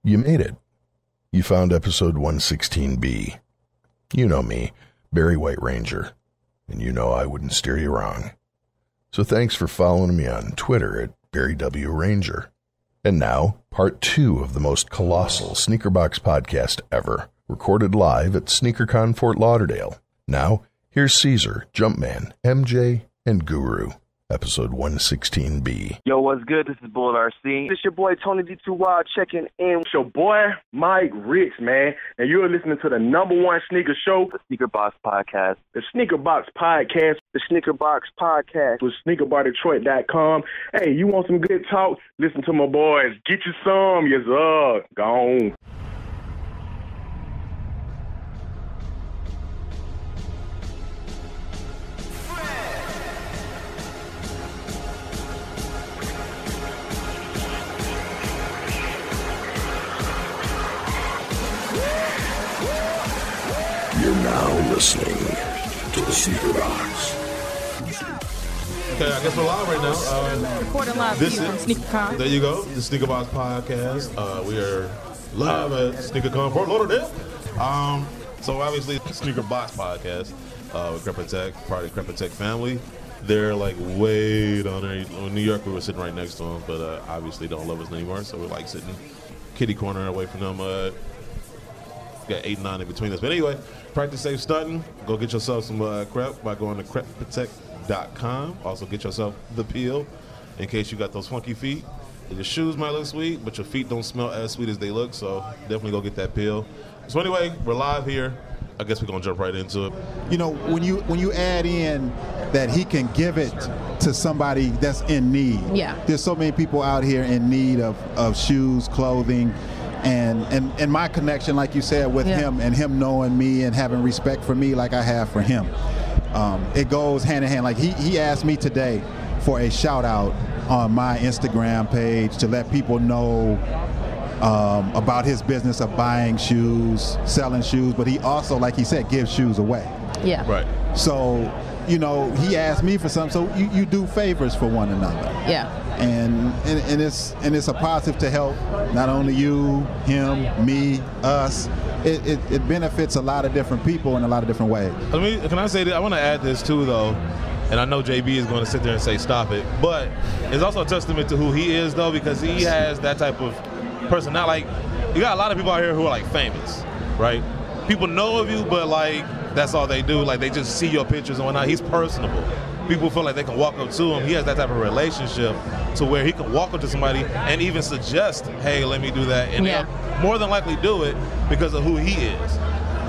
You made it. You found episode 116B. You know me, Barry White Ranger, and you know I wouldn't steer you wrong. So thanks for following me on Twitter at Barry W. Ranger. And now, part 2 of the most colossal Sneakerbox podcast ever, recorded live at SneakerCon Fort Lauderdale. Now, here's Caesar, Jumpman, MJ, and Guru. Episode 116B. Yo, what's good? This is Bull RC. This your boy Tony D2 Wild checking in. It's your boy Mike Ricks, man. And you're listening to the #1 sneaker show, the Sneakerbox Podcast. The Sneakerbox Podcast. The Sneakerbox Podcast with SneakerBarDetroit.com. Hey, you want some good talk? Listen to my boys. Get you some. Yes, gone. You're now listening to the Sneaker Box. Okay, I guess we're live right now. Recording live for you from SneakerCon. There you go, the Sneaker Box Podcast. We are live at SneakerCon Fort Lauderdale. So obviously, Sneaker Box Podcast with Crepper Tech, part of the Crepper Tech family. They're like way down there. In New York, we were sitting right next to them, but obviously don't love us anymore. So we're like sitting kitty corner away from them. Got 8 and 9 in between us. But anyway, practice safe stunting. Go get yourself some crep by going to crepprotect.com. Also get yourself the peel in case you got those funky feet. Your shoes might look sweet, but your feet don't smell as sweet as they look, so definitely go get that peel. So anyway, we're live here. I guess we're going to jump right into it. You know, when you add in that he can give it to somebody that's in need. Yeah. There's so many people out here in need of shoes, clothing, and my connection, like you said, with him and him knowing me and having respect for me like I have for him. It goes hand in hand. Like he asked me today for a shout out on my Instagram page to let people know about his business of buying shoes, selling shoes, but he also, like he said, gives shoes away. Yeah. Right. So, you know, he asked me for something, so you do favors for one another. Yeah. And it's a positive to help not only you, him, me, us. It benefits a lot of different people in a lot of different ways. Can I say that? I want to add this too, though, and I know JB is going to sit there and say stop it, but it's also a testament to who he is, though, because he has that type of person. Not like, you got a lot of people out here who are like famous, right? People know of you, but like that's all they do. Like they just see your pictures and whatnot. He's personable. People feel like they can walk up to him. He has that type of relationship to where he can walk up to somebody and even suggest, hey, let me do that. And he'll more than likely do it because of who he is.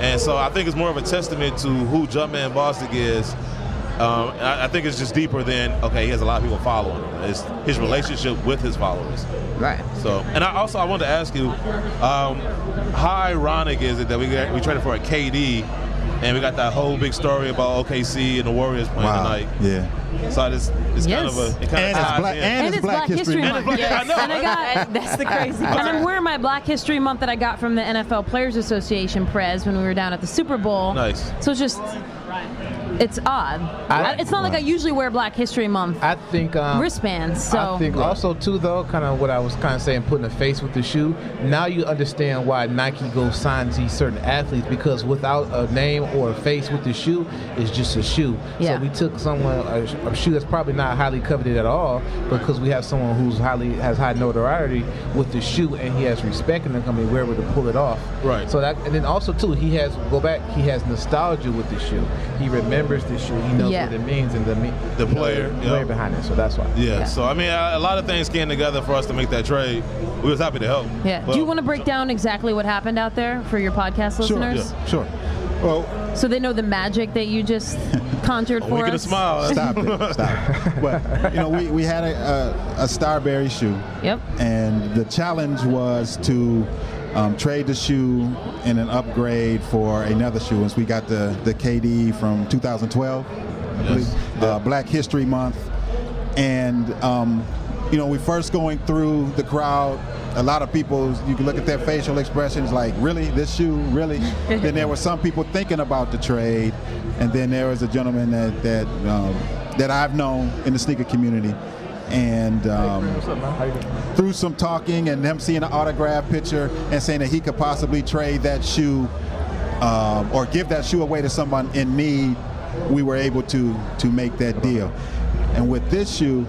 And so I think it's more of a testament to who Jumpman Bostic is. I think it's just deeper than, okay, he has a lot of people following him. It's his relationship with his followers. Right. So, and I wanted to ask you, how ironic is it that we traded for a KD and we got that whole big story about OKC and the Warriors playing tonight. Yeah. So it's kind of it's Black History Month. Yes. And that's the crazy part. And I'm wearing my Black History Month that I got from the NFL Players Association Prez when we were down at the Super Bowl. Nice. So it's odd. It's not like I usually wear Black History Month wristbands. So I think also too, though, kind of what I was kind of saying, putting a face with the shoe. Now you understand why Nike goes sign these certain athletes, because without a name or a face with the shoe, it's just a shoe. Yeah. So we took a shoe that's probably not highly coveted at all, because we have someone who's has high notoriety with the shoe, and he has respect in the company. We're able to pull it off. Right. So that, and then also too, he has nostalgia with the shoe. He remembers the shoe. He knows what it means and the player behind it. So that's why. Yeah. So I mean, a lot of things came together for us to make that trade. We was happy to help. Yeah. Do you want to break down exactly what happened out there for your podcast listeners? Sure. Well, so they know the magic that you just conjured for us. Get a smile. Stop it. But, you know, we had a Starberry shoe. Yep. And the challenge was to trade the shoe in an upgrade for another shoe. And so we got the KD from 2012, I believe, Black History Month. And, you know, we first going through the crowd, a lot of people, you can look at their facial expressions like, really, this shoe, really? Then there were some people thinking about the trade. And then there was a gentleman that I've known in the sneaker community. And through some talking and them seeing an autograph picture and saying that he could possibly trade that shoe or give that shoe away to someone in need, we were able to make that deal. And with this shoe,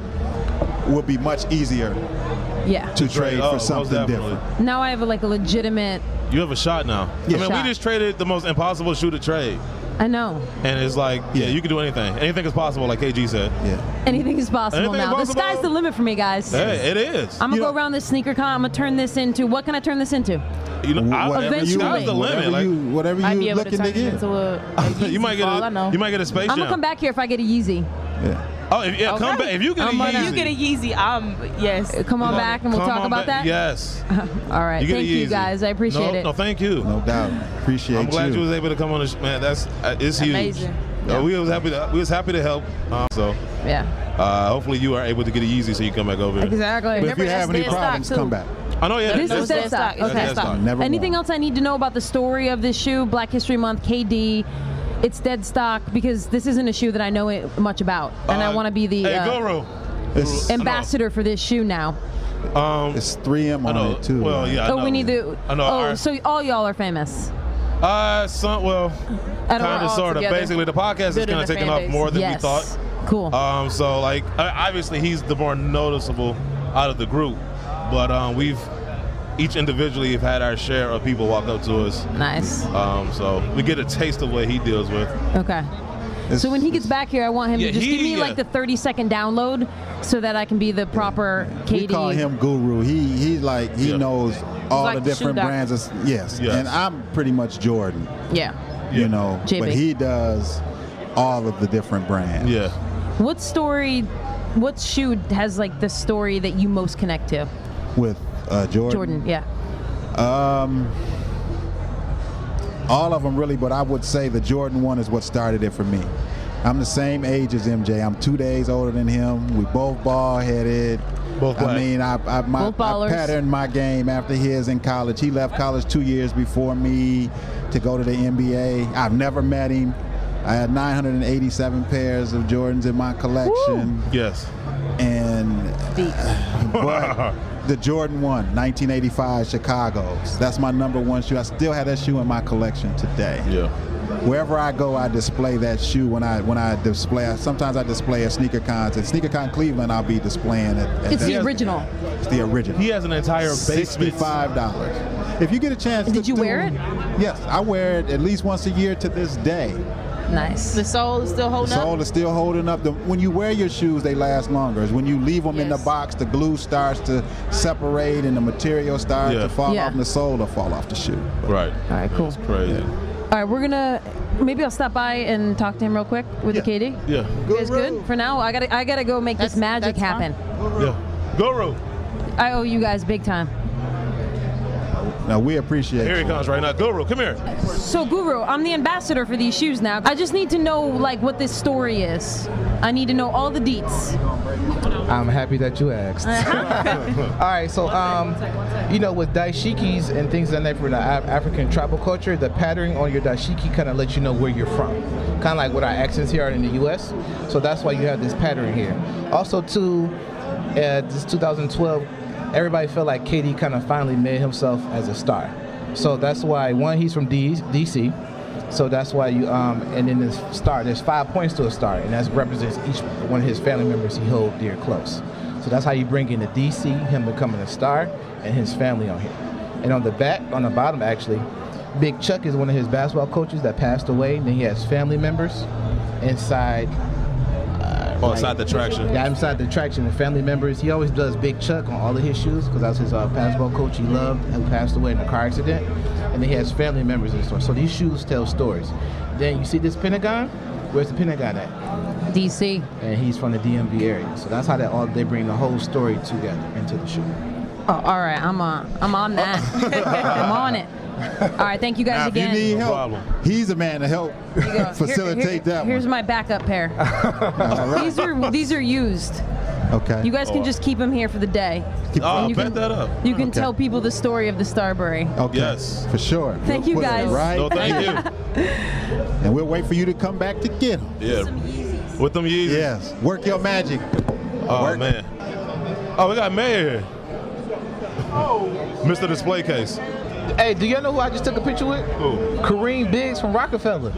it will be much easier to trade for something different. Now I have a legitimate. You have a shot now. Yeah. I mean, we just traded the most impossible shoe to trade. I know. And it's like, you can do anything. Anything is possible, like KG said. Yeah. Anything is possible Anything now. is The possible. sky's the limit for me, guys. Hey, it is. I'm going to go around this sneaker con. I'm going to turn this into, what can I turn this into? You know, Eventually. sky's the limit. Whatever Might you be able to looking turn to it get. into a you might get ball, I know. you might get a Space Jam. I'm going to come back here if I get a Yeezy. Yeah. Oh, come back. If you get a Yeezy. If you get a Yeezy, yes. Come on back and we'll talk about that? Yes. All right. You get Thank a you, Yeezy. guys. I appreciate it. No, thank you. No doubt. Appreciate I'm glad you. you was able to come on the man. It's huge. Amazing. We was happy to help. Yeah. Hopefully you are able to get a Yeezy so you come back over here. Exactly. But if you have any dead stock, problems, too. come back. I know. Yeah. This is dead stock. It's Okay. dead stock. Never Anything more. else I need to know about the story of this shoe, Black History Month, KD? It's dead stock because this isn't a shoe that I know much about, and I want to be the Guru. It's, ambassador for this shoe now. it's 3M on it too. Well, right? yeah. I know. We need the. I know. So all y'all are famous. Well, I don't kind of, all sort of. together. Basically, the podcast is Building kind of a taking fan off base. more than Yes. we thought. Cool. So, like, obviously, he's the more noticeable out of the group, but we've each individually have had our share of people walk up to us. Nice. So we get a taste of what he deals with. Okay. So when he gets back here, I want him to just give me like the 30-second download so that I can be the proper KD. We call him Guru. He knows all like the the different shoe doctor. brands. Yes. And I'm pretty much Jordan. Yeah. You know, JB. but he does all of the different brands. Yeah. What shoe has like the story that you most connect to? With Jordan. Jordan, yeah. All of them really, but I would say the Jordan 1 is what started it for me. I'm the same age as MJ. I'm 2 days older than him. We both ball-headed. Both I black. mean, I Both ballers. patterned my game after his in college. He left college 2 years before me to go to the NBA. I've never met him. I had 987 pairs of Jordans in my collection. Yes. And but the Jordan 1, 1985 Chicago's. That's my #1 shoe. I still have that shoe in my collection today. Yeah. Wherever I go, I display that shoe. When I display, sometimes I display at sneaker cons. At Sneaker-Con Cleveland, I'll be displaying it. It's the original. It's the original. He has an entire basement. $65. If you get a chance Did you wear it? Yes, I wear it at least once a year to this day. Nice. The sole is still The holding up. sole is still holding up. When you wear your shoes, they last longer. It's when you leave them in the Yes. box, the glue starts to separate and the material starts to fall Yeah. off, and the sole will fall off the shoe. Right. All right, cool. It's crazy. All right, we're gonna maybe I'll stop by and talk to him real quick with the KD. Yeah. You guys good for now? I gotta go make this magic that's happen. Yeah. Guru. I owe you guys big time. Now we appreciate Here he you. comes right now. Guru, come here. So Guru, I'm the ambassador for these shoes now. I just need to know like what this story is. I need to know all the deets. I'm happy that you asked. All right, so with dashikis and things like that for the African tribal culture, the pattern on your dashiki kind of lets you know where you're from. Kind of like what our accents here are in the U.S. So that's why you have this pattern here. Also, too, this 2012, everybody felt like KD kind of finally made himself as a star. So that's why, one, he's from D.C., so that's why you, and in this star, there's 5 points to a star, and that represents each one of his family members he holds dear close. So that's how you bring in the DC, him becoming a star, and his family on here. And on the back, on the bottom actually, Big Chuck is one of his basketball coaches that passed away, and then he has family members inside. Inside the traction. Yeah, inside the traction, the family members. He always does Big Chuck on all of his shoes because that was his basketball coach he loved who passed away in a car accident. And then he has family members in the store. So these shoes tell stories. Then you see this Pentagon? Where's the Pentagon at? DC. And he's from the DMV area. So that's how they bring the whole story together into the shoe. Oh, all right, I'm on that. I'm on it. All right, thank you guys Now, again. if you need No help, problem. he's the man to help facilitate that Here's one. my backup pair. All right. These are used. Okay. You guys can just keep them here for the day. Oh, you bet can- that up. You can Okay. tell people the story of the Starbury. Okay. Yes. For sure. Thank We'll you, put it guys. Right. No, thank you. And we'll wait for you to come back to get them. Yeah. With them Yeezys. Yes. Work your magic. Oh, Work. man. Oh, we got Mayor here. Mr. Display Case. Hey, do y'all know who I just took a picture with? Who? Kareem Biggs from Rockefeller.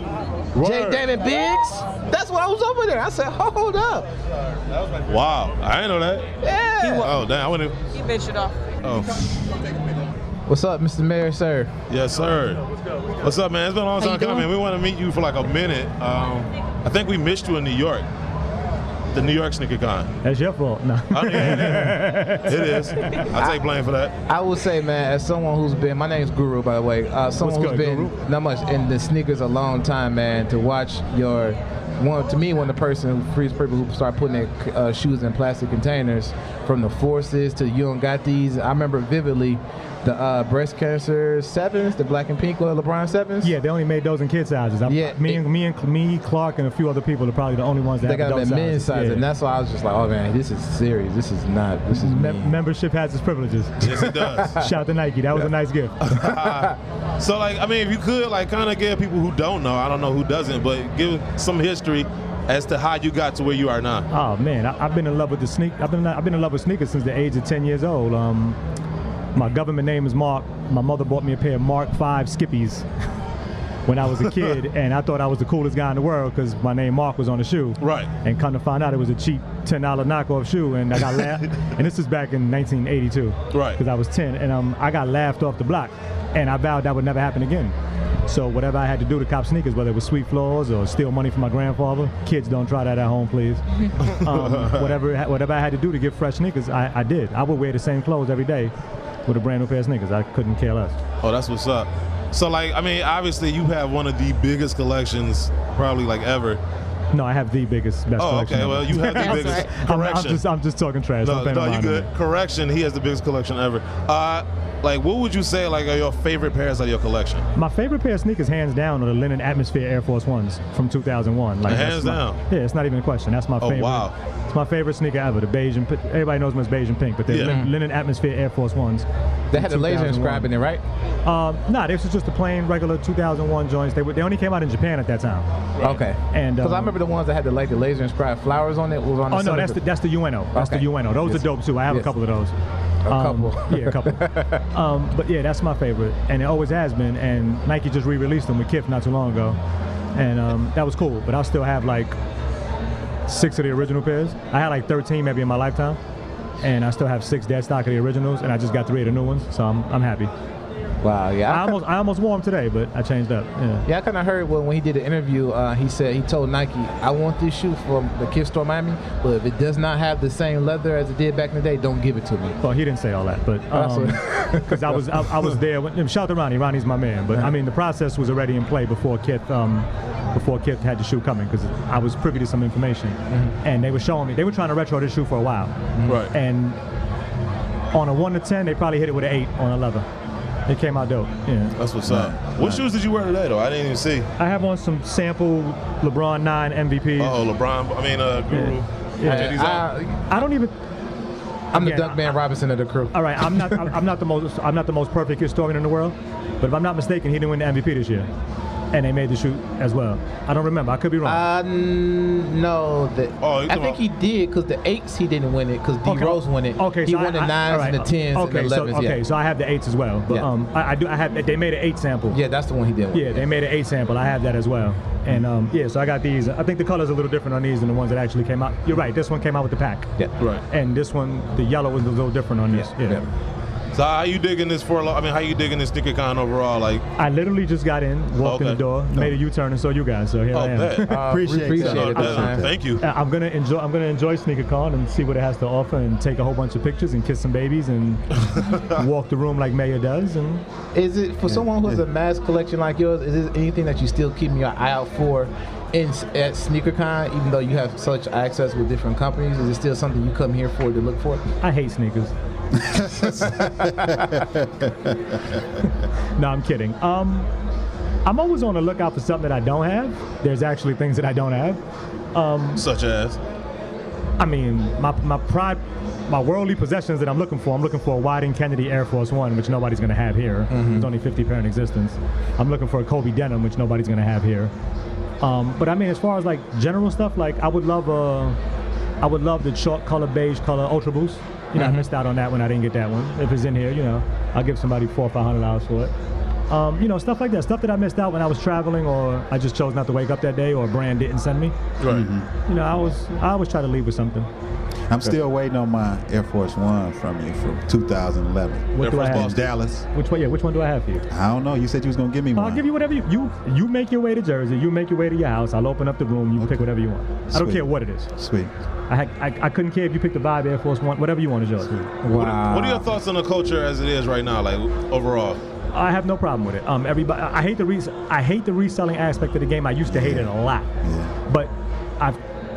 Word. J. Damon Biggs. That's what I was over there. I said, hold up. Wow, I didn't know that. Yeah. Oh, damn, I wouldn't. He ventured off. Oh. What's up, Mr. Mayor, sir? Yes, sir. What's up, man? It's been a long time coming. We want to meet you for like a minute. I think we missed you in New York. The New York Sneaker Con. That's your fault. No. It is. I take blame for that. I would say, man, as someone who's been, my name's Guru, by the way, someone who's been not much in the sneakers a long time, man, to watch one of the person who frees people who start putting their shoes in plastic containers, from the Forces to you don't got these. I remember vividly the breast cancer 7s, the black and pink LeBron 7s. Yeah, they only made those in kid sizes. Me, Clark, and a few other people are probably the only ones that they got them in men's sizes, and that's why I was just like, oh man, this is serious. This is membership has its privileges. Yes, it does. Shout out to Nike. That was a nice gift. So, like, I mean, if you could, like, kind of give people who don't know, I don't know who doesn't, but give some history as to how you got to where you are now. Oh man, I've been in love with I've been in love with sneakers since the age of 10 years old. My government name is Mark. My mother bought me a pair of Mark 5 Skippies when I was a kid, and I thought I was the coolest guy in the world because my name Mark was on the shoe. Right. And come to find out it was a cheap $10 knockoff shoe, and I got laughed. And this is back in 1982. Right. Because I was 10, and I got laughed off the block, and I vowed that would never happen again. So whatever I had to do to cop sneakers, whether it was sweep floors or steal money from my grandfather, kids don't try that at home, please. Whatever I had to do to get fresh sneakers, I did. I would wear the same clothes every day with a brand new pair of sneakers. I couldn't care less. Oh, that's what's up. So, like, I mean, obviously you have one of the biggest collections probably like ever. No, I have the biggest, best collection. Oh, okay. Well, you have the biggest. Correction. I'm just talking trash. No, you good. Correction. He has the biggest collection ever. Like, what would you say, like, are your favorite pairs of your collection? My favorite pair of sneakers, hands down, are the linen Atmosphere Air Force Ones from 2001. Like, hands down? Yeah, it's not even a question. That's my favorite. Oh, wow. It's my favorite sneaker ever, the beige and everybody knows them as beige and pink, but they're linen Atmosphere Air Force Ones. They had the laser inscribed in it, right? Nah, this was just the plain, regular 2001 joints. They only came out in Japan at that time. Okay. And because I remember the ones that had the laser inscribed flowers on it was on. Oh no, that's the UNO. That's the UNO. Those are dope too. I have a couple of those. Yeah, a couple. But yeah, that's my favorite, and it always has been. And Nike just re-released them with Kith not too long ago, and that was cool. But I still have like 6 of the original pairs. I had like 13 maybe in my lifetime, and I still have 6 dead stock of the originals, and I just got 3 of the new ones, so I'm happy. Wow, yeah. I almost wore them today, but I changed up. Yeah, I kind of heard when he did the interview, he told Nike, I want this shoe from the Kith store Miami, but if it does not have the same leather as it did back in the day, don't give it to me. Well, he didn't say all that, but because I was there. Shout out to Ronnie. Ronnie's my man. But I mean, the process was already in play before Kith had the shoe coming, because I was privy to some information, and they were showing me. They were trying to retro this shoe for a while, right? And on a 1 to 10, they probably hit it with an 8 on a leather. It came out dope. Yeah. That's what's up. What shoes did you wear today, though? I didn't even see. I have on some sample LeBron 9 MVP. Oh, LeBron. I mean, Guru. Yeah. I don't even. I'm the Dunkman Robinson of the crew. All right, I'm not the most perfect historian in the world, but if I'm not mistaken, he didn't win the MVP this year, and they made the shoe as well. I don't remember. I could be wrong. No. I think he did, because the 8s he didn't win it, because D Rose won it. Okay, he won the 9s and the 10s and the 11s. So I have the 8s as well. But I have. They made an 8 sample. Yeah, that's the one he did win. Yeah, they made an 8 sample. I have that as well. And so I got these. I think the color's a little different on these than the ones that actually came out. You're right. This one came out with the pack. Yeah. Right. And this one, the yellow was a little different on this. Yeah. So how you digging this how you digging this sneaker con overall? Like, I literally just got in, walked in the door, made a U-turn, and saw you guys. So here I am. Appreciate it. Thank you. I'm gonna enjoy sneaker con and see what it has to offer, and take a whole bunch of pictures and kiss some babies and walk the room like Maya does. And is it for someone who has a mass collection like yours? Is there anything that you still keeping your eye out for at SneakerCon, even though you have such access with different companies? Is it still something you come here for to look for? I hate sneakers. No, I'm kidding. I'm always on the lookout for something that I don't have. There's actually things that I don't have. Such as? I mean, my worldly possessions that I'm looking for a Whiting Kennedy Air Force One, which nobody's going to have here. There's only 50 pair in existence. I'm looking for a Kobe denim, which nobody's going to have here. But I mean, as far as like general stuff, like I would love the chalk color, beige color Ultra Boost. You know, I missed out on that one. I didn't get that one. If it's in here, you know, I'll give somebody $400 or $500 for it. You know, stuff like that. Stuff that I missed out when I was traveling, or I just chose not to wake up that day, or a brand didn't send me. Right. You know, I always try to leave with something. I'm still waiting on my Air Force One from you from 2011. What do I have? In Dallas. Which one do I have for you? I don't know. You said you was gonna give me one. I'll give you whatever you make your way to Jersey. You make your way to your house. I'll open up the room. You pick whatever you want. I don't care what it is. Sweet. I couldn't care if you picked the Vibe Air Force One, whatever you want to yours. Wow. What are your thoughts on the culture as it is right now, like overall? I have no problem with it. Everybody, I hate the reselling aspect of the game. I used to hate it a lot, but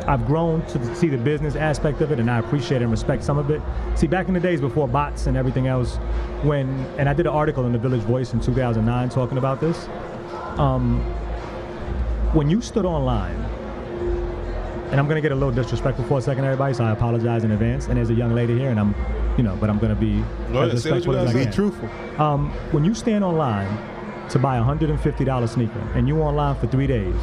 I've grown to see the business aspect of it, and I appreciate and respect some of it. See, back in the days before bots and everything else, and I did an article in the Village Voice in 2009 talking about this. When you stood online, and I'm gonna get a little disrespectful for a second, everybody, so I apologize in advance. And there's a young lady here, and but I'm gonna be as respectful as I can. Be truthful. When you stand online to buy a $150 sneaker, and you online for 3 days,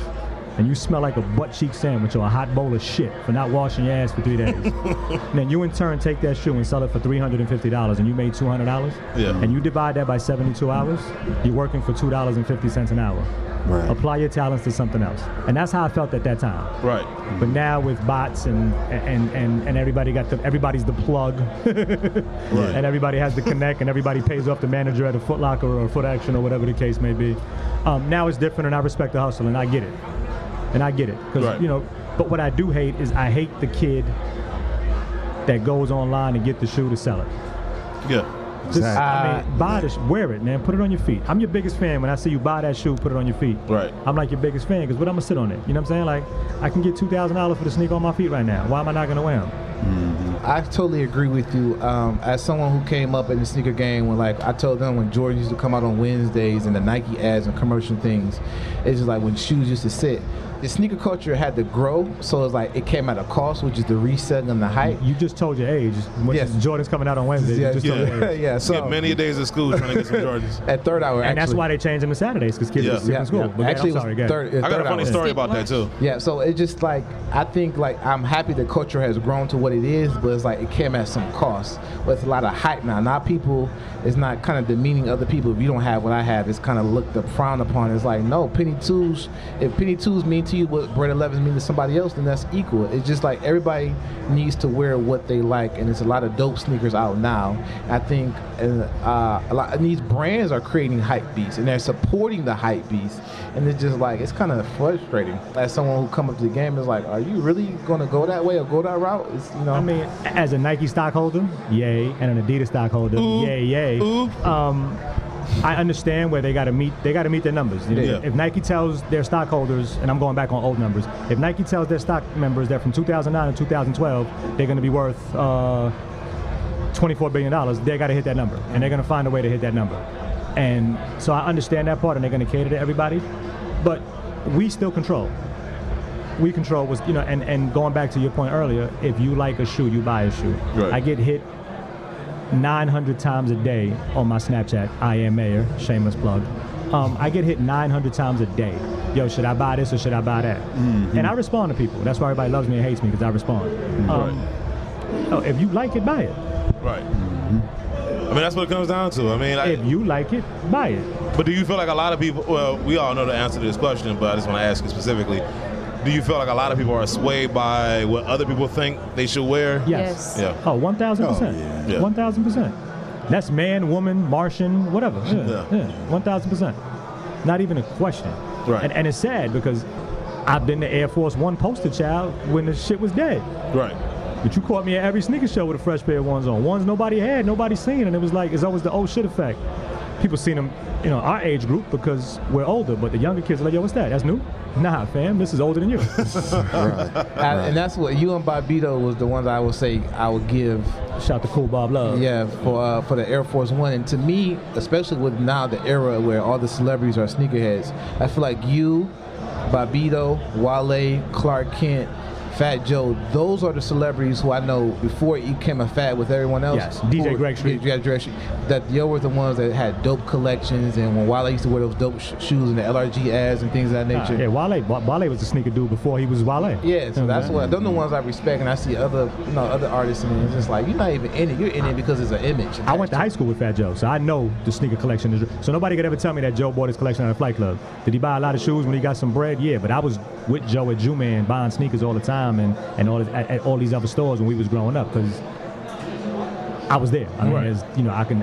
and you smell like a butt cheek sandwich or a hot bowl of shit for not washing your ass for 3 days, and then you in turn take that shoe and sell it for $350, and you made $200, and you divide that by 72 hours, you're working for $2.50 an hour. Right. Apply your talents to something else, and that's how I felt at that time. Right. But now with bots and everybody's the plug, and everybody has to connect, and everybody pays off the manager at a Foot Locker or a Foot Action or whatever the case may be. Now it's different, and I respect the hustle, and I get it. Because but what I do hate is I hate the kid that goes online and get the shoe to sell it. Yeah. Exactly. Buy this, wear it, man. Put it on your feet. I'm your biggest fan when I see you buy that shoe, put it on your feet. Right. I'm like your biggest fan because what I'm gonna sit on it. You know what I'm saying? Like I can get $2,000 for the sneaker on my feet right now. Why am I not gonna wear them? I totally agree with you. As someone who came up in the sneaker game, when I told them when Jordan used to come out on Wednesdays and the Nike ads and commercial things, it's just like when shoes used to sit. The sneaker culture had to grow, so it's like it came at a cost, which is the reselling and the hype. You just told your age. Yes. Jordan's coming out on Wednesday. Yeah, you just told your age. Yeah. So get many days at school trying to get some Jordans. At third hour, and that's why they changed them to Saturdays because kids are sick in school. But actually, I'm sorry, I got a funny story about that too. Yeah, so it's just like I think I'm happy the culture has grown to what it is, but it's like it came at some cost. With a lot of hype now. Now people, it's not kind of demeaning other people. If you don't have what I have, it's kind of looked up, frowned upon. It's like no, penny twos. If penny twos mean to you what bread 11s mean to somebody else, then that's equal. It's just like everybody needs to wear what they like, and there's a lot of dope sneakers out now. I think a lot of these brands are creating hype beasts, and they're supporting the hype beasts, and it's just like it's kind of frustrating. As someone who come up to the game is like, are you really going to go that way or go that route? It's, I mean, as a Nike stockholder, yay, and an Adidas stockholder, yay. I understand where they got to meet. They got to meet their numbers. If Nike tells their stockholders, and I'm going back on old numbers, if Nike tells their stock members that from 2009 to 2012 they're going to be worth $24 billion, they got to hit that number, and they're going to find a way to hit that number. And so I understand that part, and they're going to cater to everybody. But we still control. We control was and going back to your point earlier, if you like a shoe, you buy a shoe. Right. I get hit 900 times a day on my Snapchat. I am Mayor, shameless plug. I get hit 900 times a day. Yo, should I buy this or should I buy that? And I respond to people. That's why everybody loves me and hates me, because I respond. If you like it, buy it. Right. I mean, that's what it comes down to. I mean, if you like it, buy it. But do you feel like a lot of people? Well, we all know the answer to this question, but I just want to ask you specifically. Do you feel like a lot of people are swayed by what other people think they should wear? Yes. Yeah. Oh, 1,000%. 1,000%. That's man, woman, Martian, whatever. Yeah. 1,000%. Not even a question. Right. And it's sad because I've been the Air Force One poster child when the shit was dead. Right. But you caught me at every sneaker show with a fresh pair of ones on. Ones nobody had, nobody seen, and it was like, it's always the old shit effect. People seen them, our age group because we're older, but the younger kids are like, yo, what's that? That's new? Nah, fam, this is older than you. And that's what you and Bobito was the ones I would say I would give. Shout to Cool Bob Love. Yeah, for the Air Force One. And to me, especially with now the era where all the celebrities are sneakerheads, I feel like you, Bobito, Wale, Clark Kent, Fat Joe, those are the celebrities who I know before he became a fad with everyone else. Yes, DJ Greg Street. That they were the ones that had dope collections, and when Wale used to wear those dope shoes and the LRG ads and things of that nature. Yeah, Wale was a sneaker dude before he was Wale. Yeah, so that's what, those are the ones I respect, and I see other artists, and it's just like, you're not even in it, you're in it because it's an image. I went to high school with Fat Joe, so I know the sneaker collection is, so nobody could ever tell me that Joe bought his collection at a Flight Club. Did he buy a lot of shoes when he got some bread? Yeah, but I was with Joe at Jew-Man buying sneakers all the time and at all these other stores when we was growing up, because I was there. I mean, I can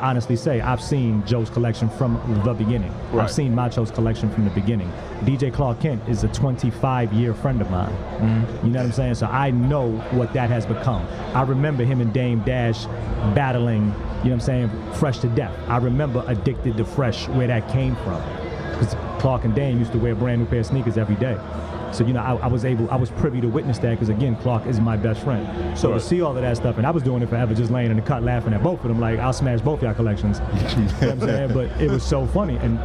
honestly say I've seen Joe's collection from the beginning. Right. I've seen Macho's collection from the beginning. DJ Clark Kent is a 25-year friend of mine. You know what I'm saying? So I know what that has become. I remember him and Dame Dash battling, you know what I'm saying, Fresh to death. I remember Addicted to Fresh, where that came from. Because Clark and Dame used to wear a brand new pair of sneakers every day. So, I was privy to witness that, because again, Clark is my best friend. So to see all of that stuff, and I was doing it forever, just laying in the cut laughing at both of them, like, I'll smash both y'all collections. You know what I'm saying? But it was so funny, and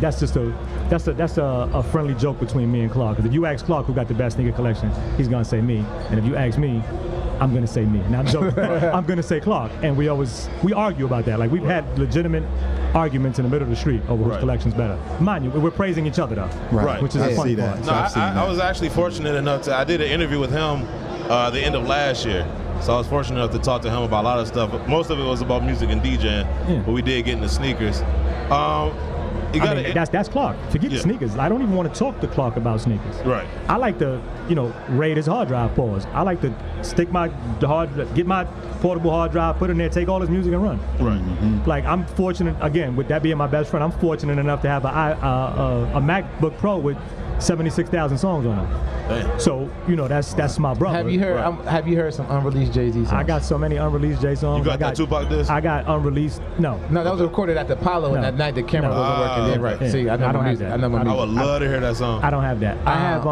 that's a friendly joke between me and Clark. Because if you ask Clark who got the best sneaker collection, he's gonna say me, and if you ask me, I'm gonna say me. Now I'm joking. I'm gonna say Clark, and we argue about that. Like, we've had legitimate arguments in the middle of the street over whose collection's better. Mind you, we're praising each other though, right? Which is a funny part. No, I was actually fortunate enough I did an interview with him the end of last year. So I was fortunate enough to talk to him about a lot of stuff. Most of it was about music and DJing, but we did get into sneakers. That's Clark. Forget the sneakers. I don't even want to talk to Clark about sneakers. Right. I like to, raid his hard drive pause. I like to get my portable hard drive, put it in there, take all his music and run. Right. Like, I'm fortunate, again, with that being my best friend, I'm fortunate enough to have a MacBook Pro with 76,000 songs on it. Damn. So, that's my brother. Have you heard some unreleased Jay-Z songs? I got so many unreleased Jay songs. You got that Tupac disc? I got unreleased. No, that was recorded at the Apollo, and that night the camera wasn't working. Yeah, right. Yeah. See, I don't have that. I would love to hear that song. I don't have that. I have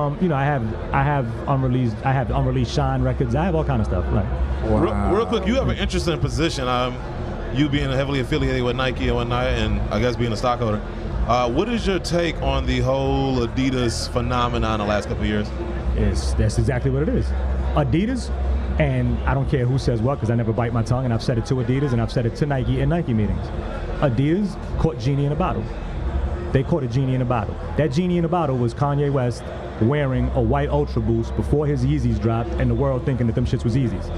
I have unreleased Shine records. I have all kind of stuff. Like, real quick, you have an interesting position. You being heavily affiliated with Nike and whatnot, and I guess being a stockholder. What is your take on the whole Adidas phenomenon the last couple of years? That's exactly what it is. Adidas, and I don't care who says what, because I never bite my tongue, and I've said it to Adidas and I've said it to Nike in Nike meetings. Adidas caught Genie in a bottle. They caught a genie in a bottle. That genie in a bottle was Kanye West wearing a white Ultra Boost before his Yeezys dropped, and the world thinking that them shits was Yeezys.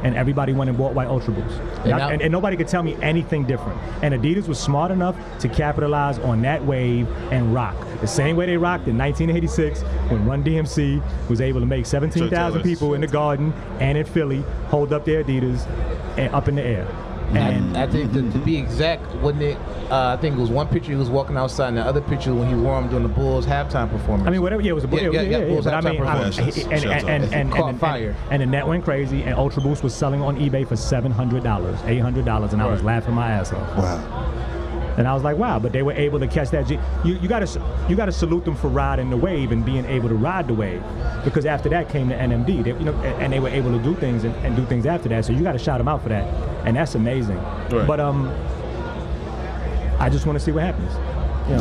And everybody went and bought white Ultra Boosts. And nobody could tell me anything different. And Adidas was smart enough to capitalize on that wave and rock. The same way they rocked in 1986 when Run DMC was able to make 17,000 people in the Garden and in Philly hold up their Adidas and up in the air. And I think to be exact, wasn't it? I think it was one picture he was walking outside, and the other picture when he wore them during the Bulls halftime performance. I mean, whatever. Yeah, it was a Bulls halftime performance. And caught fire. And the net went crazy, and Ultra Boost was selling on eBay for $700, $800, and I was laughing my ass off. Wow. And I was like, wow, but they were able to catch that. You gotta salute them for riding the wave and being able to ride the wave, because after that came the NMD, and they were able to do things and do things after that. So you got to shout them out for that, and that's amazing. Right. But I just want to see what happens.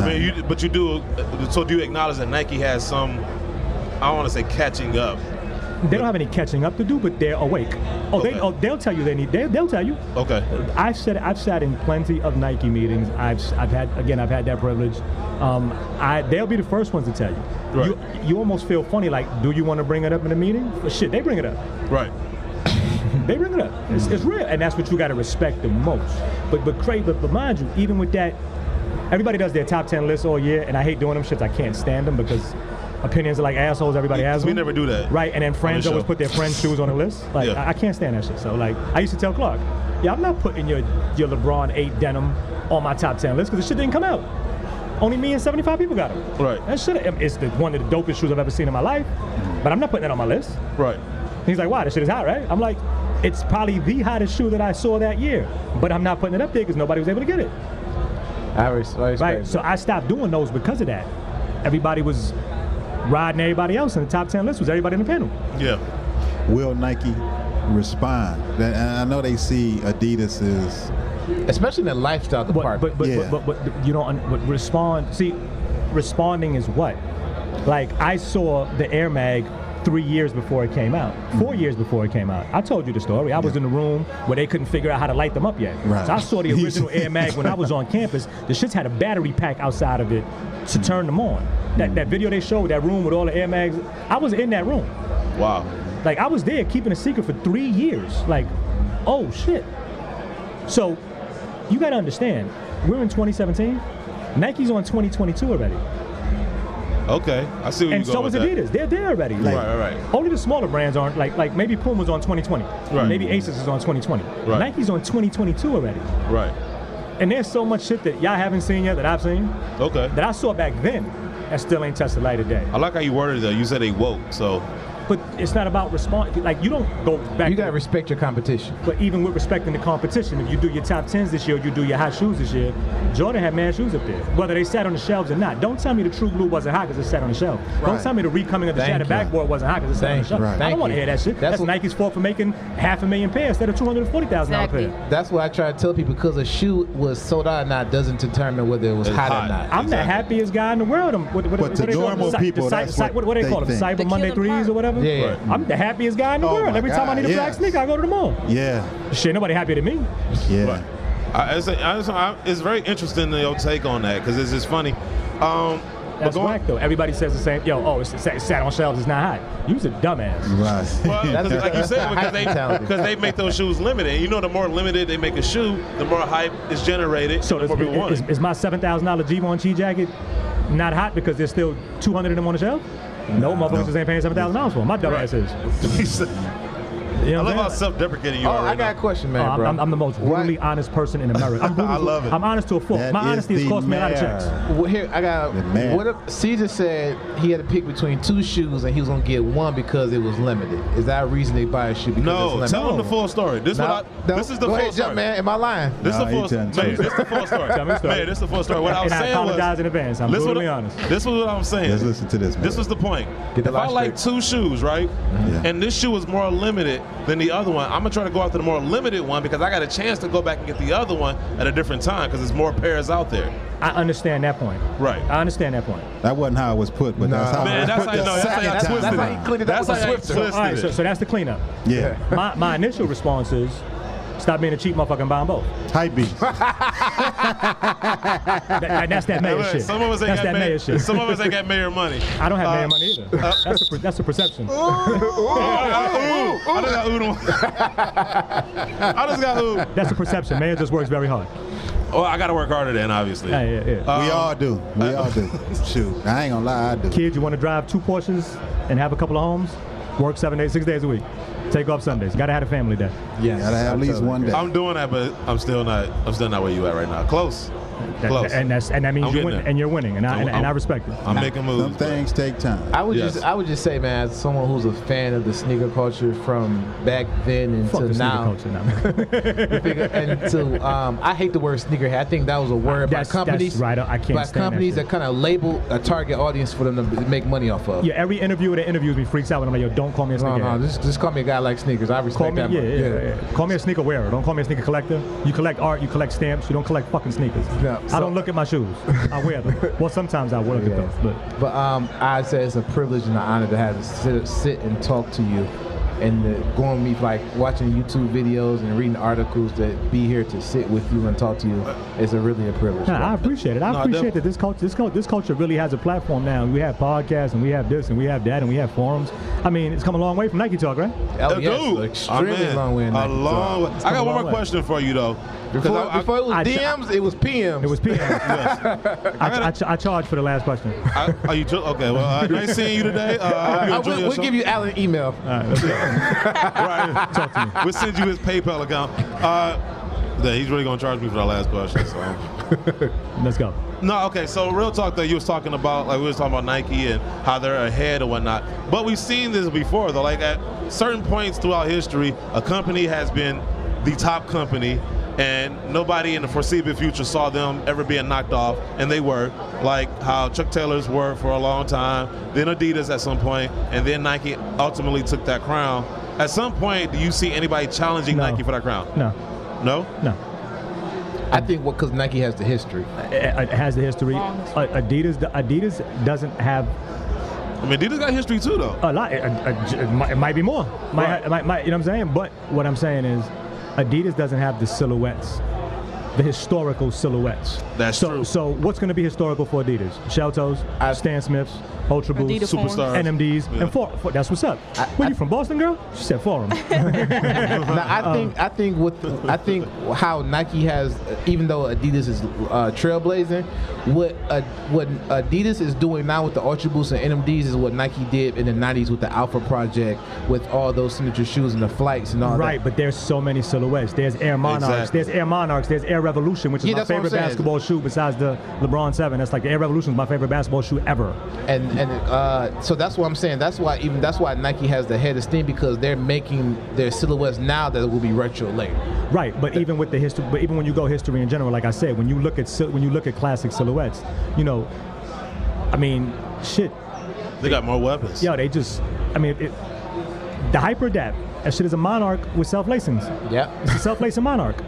I mean, but you do. So do you acknowledge that Nike has some? I don't want to say catching up. They don't have any catching up to do, but they're awake. They'll tell you they'll tell you. Okay. I've sat in plenty of Nike meetings. I've had that privilege. They'll be the first ones to tell you. Right. You almost feel funny, like, do you want to bring it up in a meeting? But shit, they bring it up. Right. They bring it up. It's real, and that's what you got to respect the most. But mind you, even with that, everybody does their top 10 lists all year, and I hate doing them shits. I can't stand them because opinions are like assholes. Everybody has them. We never do that. Right, and then friends always put their friends' shoes on the list. Like, I can't stand that shit. So, like, I used to tell Clark, I'm not putting your LeBron 8 denim on my top 10 list because the shit didn't come out. Only me and 75 people got them. Right. That shit, it's one of the dopest shoes I've ever seen in my life, but I'm not putting that on my list. Right. He's like, wow, this shit is hot, right? I'm like, it's probably the hottest shoe that I saw that year, but I'm not putting it up there because nobody was able to get it. Right. So I stopped doing those because of that. Everybody was riding everybody else, and the top 10 list was everybody in the panel. Yeah. Will Nike respond? And I know they see Adidas is, especially in the lifestyle department. But you don't respond. See, responding is what? Like, I saw the Air Mag 3 years before it came out, 4 years before it came out. I told you the story. I was in the room where they couldn't figure out how to light them up yet. Right. So I saw the original Air Mag when I was on campus. The shits had a battery pack outside of it to turn them on. That video they showed, that room with all the Air Mags, I was in that room. Wow. Like, I was there keeping a secret for 3 years. Like, oh, shit. So, you got to understand, we're in 2017. Nike's on 2022 already. Okay, I see where and you're going so is with Adidas. They're there already. Like, right. Only the smaller brands aren't. Like maybe Puma's on 2020. Right. Maybe Asus is on 2020. Right. Nike's on 2022 already. Right. And there's so much shit that y'all haven't seen yet that I've seen. Okay. That I saw back then that still ain't touched the light of day. I like how you worded it though. You said they woke, so. But it's not about response. Like, you don't go back. You gotta respect your competition. But even with respecting the competition, if you do your top 10s this year, you do your hot shoes this year, Jordan had mad shoes up there, whether they sat on the shelves or not. Don't tell me the True Blue wasn't hot because it sat on the shelf. Right. Don't tell me the Recoming of the Shattered Backboard wasn't hot because it sat on the shelf. Right. I don't want to hear that shit. That's Nike's fault for making 500,000 pairs instead of $240,000 pair. That's what I try to tell people, because a shoe was sold out or not doesn't determine whether it was hot or not. I'm the happiest guy in the world. But to normal people, that's what do they call them? Cyber Monday 3s or whatever? Yeah. I'm the happiest guy in the world. Every time I need a black sneaker, I go to the mall. Yeah. Shit, nobody happier than me. Yeah. It's very interesting your take on that, because it's just funny. That's whack though. Everybody says the same. It's sat on shelves. It's not hot. You's a dumbass. Right. Well, like you said, because they make those shoes limited. You know, the more limited they make a shoe, the more hype is generated. So the more people want it. Is my $7,000 G1 Chi jacket not hot because there's still 200 of them on the shelf? No, motherfuckers ain't paying $7,000 for them. My dumbass is. You know I love how self-deprecating you are. I got a question, man, bro. I'm the most brutally honest person in America. I love it. I'm honest to a fault. My honesty has cost me a lot of checks. Well, here, I got. What if Caesar said he had to pick between two shoes and he was going to get one because it was limited? Is that a reason they buy a shoe because it's limited? Tell him the full story. This is the Go full ahead, story. Jump, man. Am I lying? This is the full story. This is the full story. Man, this is the full story. What I was saying was. I apologize in advance. I'm brutally honest. This was what I'm saying. Let's listen to this, man. This was the point. If I like two shoes, right, and this shoe is more limited than the other one, I'm going to try to go after the more limited one because I got a chance to go back and get the other one at a different time because there's more pairs out there. I understand that point. Right. I understand that point. That wasn't how it was put, but that's how it was put. That's how you twisted it. That's how you cleaned it up with the Swifter. All right, so that's the cleanup. Yeah. My initial response is, stop being a cheap motherfucker and buy them both. Hype beast. That's that mayor shit. Some of us ain't got mayor shit. Some of us ain't got mayor money. I don't have mayor money either. That's a perception. I just got ooh. I just got ooh. That's a perception. Mayor just works very hard. Well, I got to work harder then, obviously. Yeah. We all do. We all do. Shoot, I ain't gonna lie, I do. Kids, you want to drive 2 Porsches and have a couple of homes? Work 6 days a week. Take off Sundays. Gotta have a family day. Yes, gotta have at least one day. I'm doing that, but I'm still not where you at right now. Close. And that means you're winning, and you're winning, and I respect it. I'm making moves. Some things take time. I would just say, man, as someone who's a fan of the sneaker culture from back then until now, I hate the word sneakerhead. I think that was a word by companies. That's right. I can't by stand companies that kind of label a target audience for them to make money off of. Yeah, every interviewer that interviews me freaks out when I'm like, yo, don't call me a sneakerhead. No, just call me a guy like sneakers. I respect that. Yeah. Call me a sneaker wearer. Don't call me a sneaker collector. You collect art. You collect stamps. You don't collect fucking sneakers. Yeah, I don't look at my shoes. I wear them. Well, sometimes I will look at those. But I'd say it's a privilege and an honor to have to sit and talk to you, and going with me, like watching YouTube videos and reading articles, that be here to sit with you and talk to you is really a privilege. I appreciate it. I appreciate that this culture really has a platform now. We have podcasts and we have this and we have that and we have forums. I mean, it's come a long way from Nike Talk, right? Oh, yes, extremely long way. A long way. I got one more question for you though. Before it was DMs, it was PMs. It was PMs. Yes. I charged for the last question. Are you okay? Well, nice seeing you today. We'll give you Alan email. All right, let's go. Right. Talk to me. We'll send you his PayPal account. He's really gonna charge me for that last question. So. Let's go. No, okay. So real talk though, you was talking about we was talking about Nike and how they're ahead and whatnot. But we've seen this before though. Like at certain points throughout history, a company has been the top company, and nobody in the foreseeable future saw them ever being knocked off, and they were, like how Chuck Taylor's were for a long time, then Adidas at some point, and then Nike ultimately took that crown. At some point, do you see anybody challenging Nike for that crown? No. No? No. I think because Nike has the history. It has the history. Adidas doesn't have I mean, Adidas got history too, though. A lot. It might be more. You know what I'm saying? But what I'm saying is, Adidas doesn't have the silhouettes, the historical silhouettes. That's true. So what's going to be historical for Adidas? Shell toes, Stan Smiths, Ultra Boost, Superstars, NMDs, and four. That's what's up. Where you from, Boston, girl? She said Forum. Now, I think how Nike has, even though Adidas is trailblazing, what Adidas is doing now with the Ultra Boost and NMDs is what Nike did in the 90s with the Alpha Project, with all those signature shoes and the flights and all that. Right, but there's so many silhouettes. There's Air Monarchs, there's Air Monarchs, there's Air Revolution, which is my favorite basketball shoe besides the LeBron 7. That's like the Air Revolution is my favorite basketball shoe ever. And so that's what I'm saying. That's why Nike has the head of steam, because they're making their silhouettes now that will be retro later. Right, but even with the history, but even when you go history in general, like I said, when you look at classic silhouettes, you know, I mean, shit. They got more weapons. Yo, they just, I mean, the Hyper Adapt, that shit is a Monarch with self-lacings. Yeah, it's a self-lacing Monarch.